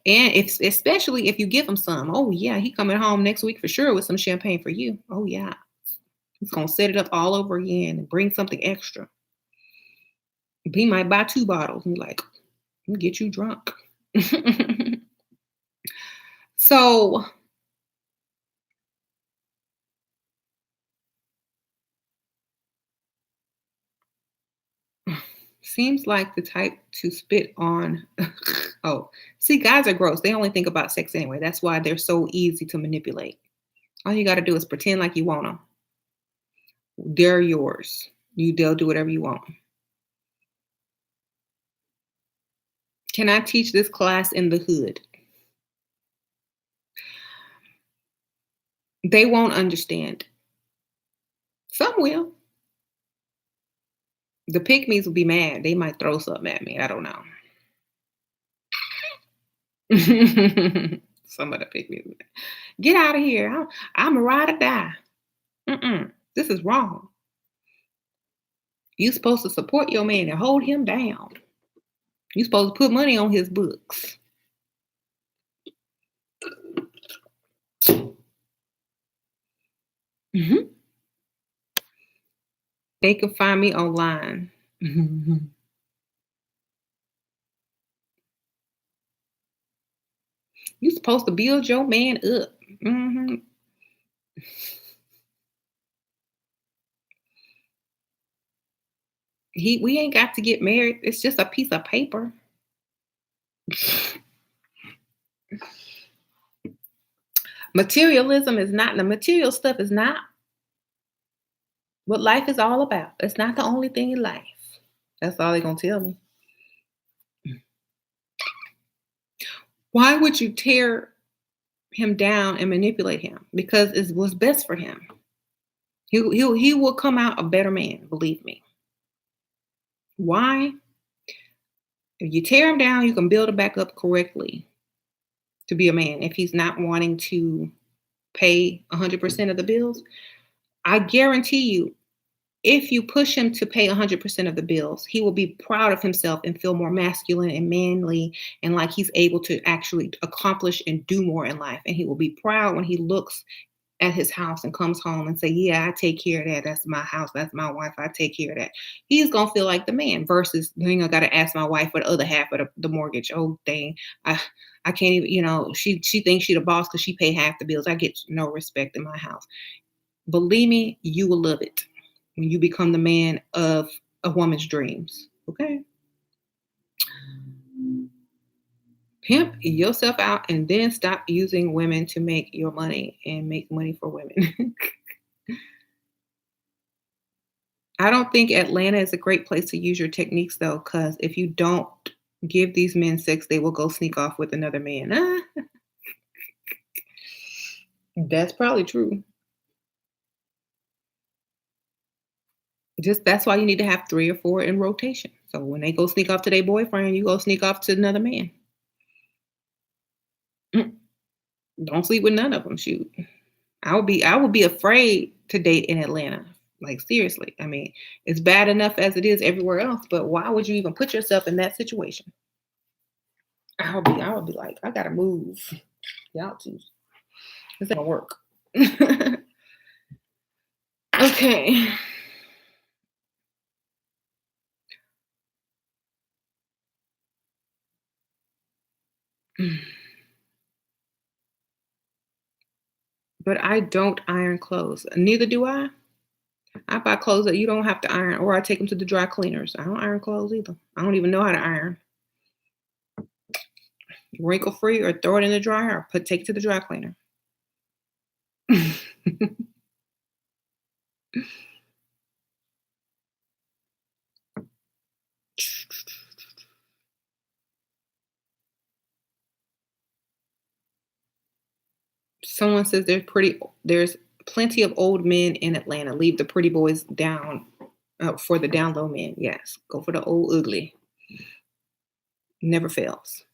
And especially if you give him some. Oh yeah, he coming home next week for sure with some champagne for you. Oh yeah. He's gonna set it up all over again and bring something extra. He might buy 2 bottles and be like, "Let me get you drunk." So seems like the type to spit on. Oh, see, guys are gross. They only think about sex anyway. That's why they're so easy to manipulate. All you got to do is pretend like you want them. They're yours. They'll do whatever you want. Can I teach this class in the hood? They won't understand. Some will. The pick-me's will be mad. They might throw something at me. I don't know. Some of the pick-me's. Get out of here. I'm a ride or die. Mm-mm. This is wrong. You're supposed to support your man and hold him down. You're supposed to put money on his books. Mhm. They can find me online. Mhm. You're supposed to build your man up. Mhm. We ain't got to get married. It's just a piece of paper. Materialism is not the material stuff is not what life is all about. It's not the only thing in life. That's all they're gonna tell me. Why would you tear him down and manipulate him? Because it's what's best for him. He will come out a better man, believe me. Why? If you tear him down, you can build him back up correctly to be a man. If he's not wanting to pay 100% of the bills, I guarantee you, if you push him to pay 100% of the bills, he will be proud of himself and feel more masculine and manly and like he's able to actually accomplish and do more in life. And he will be proud when he looks at his house and comes home and say, "Yeah, I take care of that. That's my house. That's my wife. I take care of that." He's gonna feel like the man versus, I got to ask my wife for the other half of the mortgage. Oh dang, I can't even. She thinks she the boss because she pay half the bills. I get no respect in my house. Believe me, you will love it when you become the man of a woman's dreams. Okay, pimp yourself out and then stop using women to make your money and make money for women. I don't think Atlanta is a great place to use your techniques though, because if you don't give these men sex, they will go sneak off with another man. That's probably true. Just that's why you need to have 3 or 4 in rotation. So when they go sneak off to their boyfriend, you go sneak off to another man. Mm, don't sleep with none of them. Shoot, I would be afraid to date in Atlanta. Like seriously, I mean, it's bad enough as it is everywhere else, but why would you even put yourself in that situation? I would be like, I gotta move. Y'all too. This ain't gonna work. Okay. But I don't iron clothes. Neither do I. I buy clothes that you don't have to iron, or I take them to the dry cleaners. I don't iron clothes either. I don't even know how to iron. Wrinkle free, or throw it in the dryer, or take it to the dry cleaner. Someone says there's plenty of old men in Atlanta. Leave the pretty boys down for the down low men. Yes, go for the old ugly. Never fails.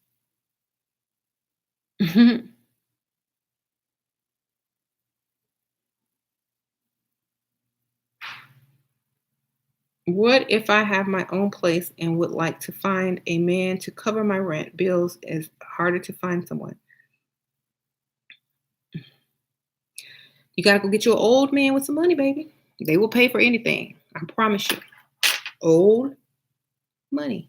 What if I have my own place and would like to find a man to cover my rent? Bills is harder to find someone. You gotta go get you an old man with some money, baby. They will pay for anything. I promise you. Old money.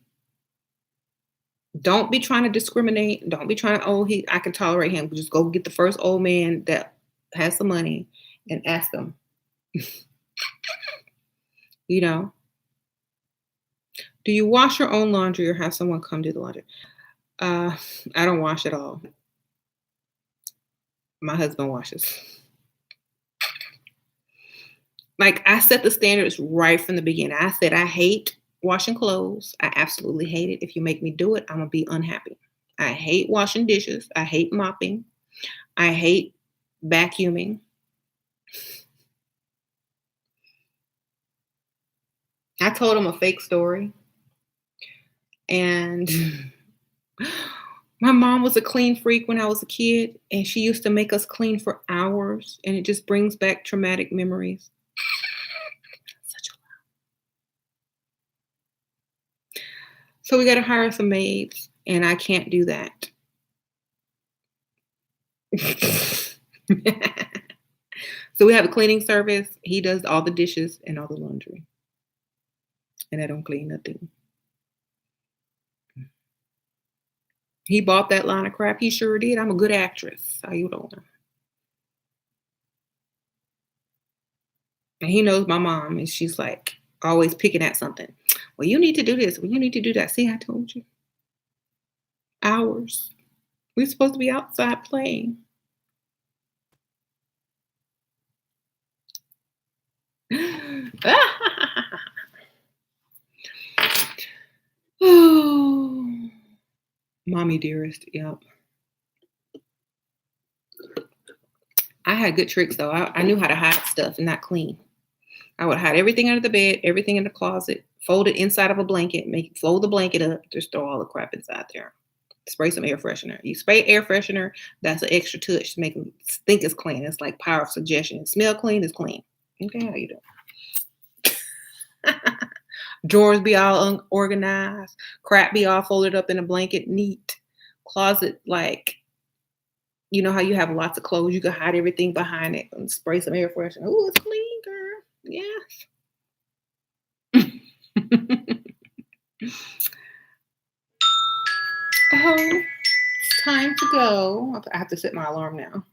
Don't be trying to discriminate. Don't be trying to, oh, I can tolerate him. Just go get the first old man that has some money and ask them. You know, do you wash your own laundry or have someone come do the laundry? Uh, I don't wash at all. My husband washes. Like I set the standards right from the beginning. I said I hate washing clothes. I absolutely hate it. If you make me do it, I'm gonna be unhappy. I hate washing dishes. I hate mopping. I hate vacuuming. I told him a fake story, and my mom was a clean freak when I was a kid, and she used to make us clean for hours, and it just brings back traumatic memories. So we got to hire some maids, and I can't do that. So we have a cleaning service. He does all the dishes and all the laundry, and I don't clean nothing. He bought that line of crap. He sure did. I'm a good actress. How you doing? And he knows my mom, and she's like always picking at something. Well, you need to do this. Well, you need to do that. See, I told you. Hours. We're supposed to be outside playing. Oh, mommy dearest. Yep. I had good tricks though. I knew how to hide stuff and not clean. I would hide everything under the bed, everything in the closet, fold it inside of a blanket, fold the blanket up, just throw all the crap inside there. Spray some air freshener. You spray air freshener, that's an extra touch to make them think it's clean. It's like power of suggestion. Smell clean is clean. Okay, how you doing? Drawers be all unorganized. Crap be all folded up in a blanket, neat. Closet, like, you know how you have lots of clothes, you can hide everything behind it and spray some air freshener. Oh, it's clean, girl. Yes. Oh, it's time to go. I have to set my alarm now.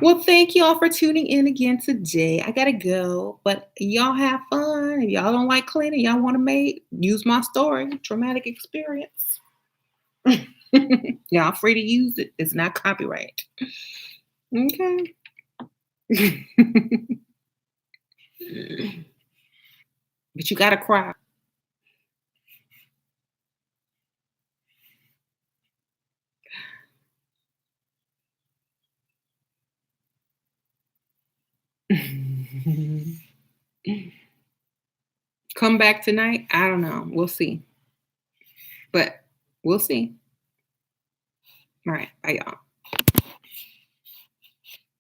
Well, thank y'all for tuning in again today. I gotta go, but y'all have fun. If y'all don't like cleaning, y'all want to make, use my story, traumatic experience. Y'all free to use it. It's not copyright. Okay. But you gotta cry. Come back tonight? I don't know. We'll see. But we'll see. All right. Bye, y'all.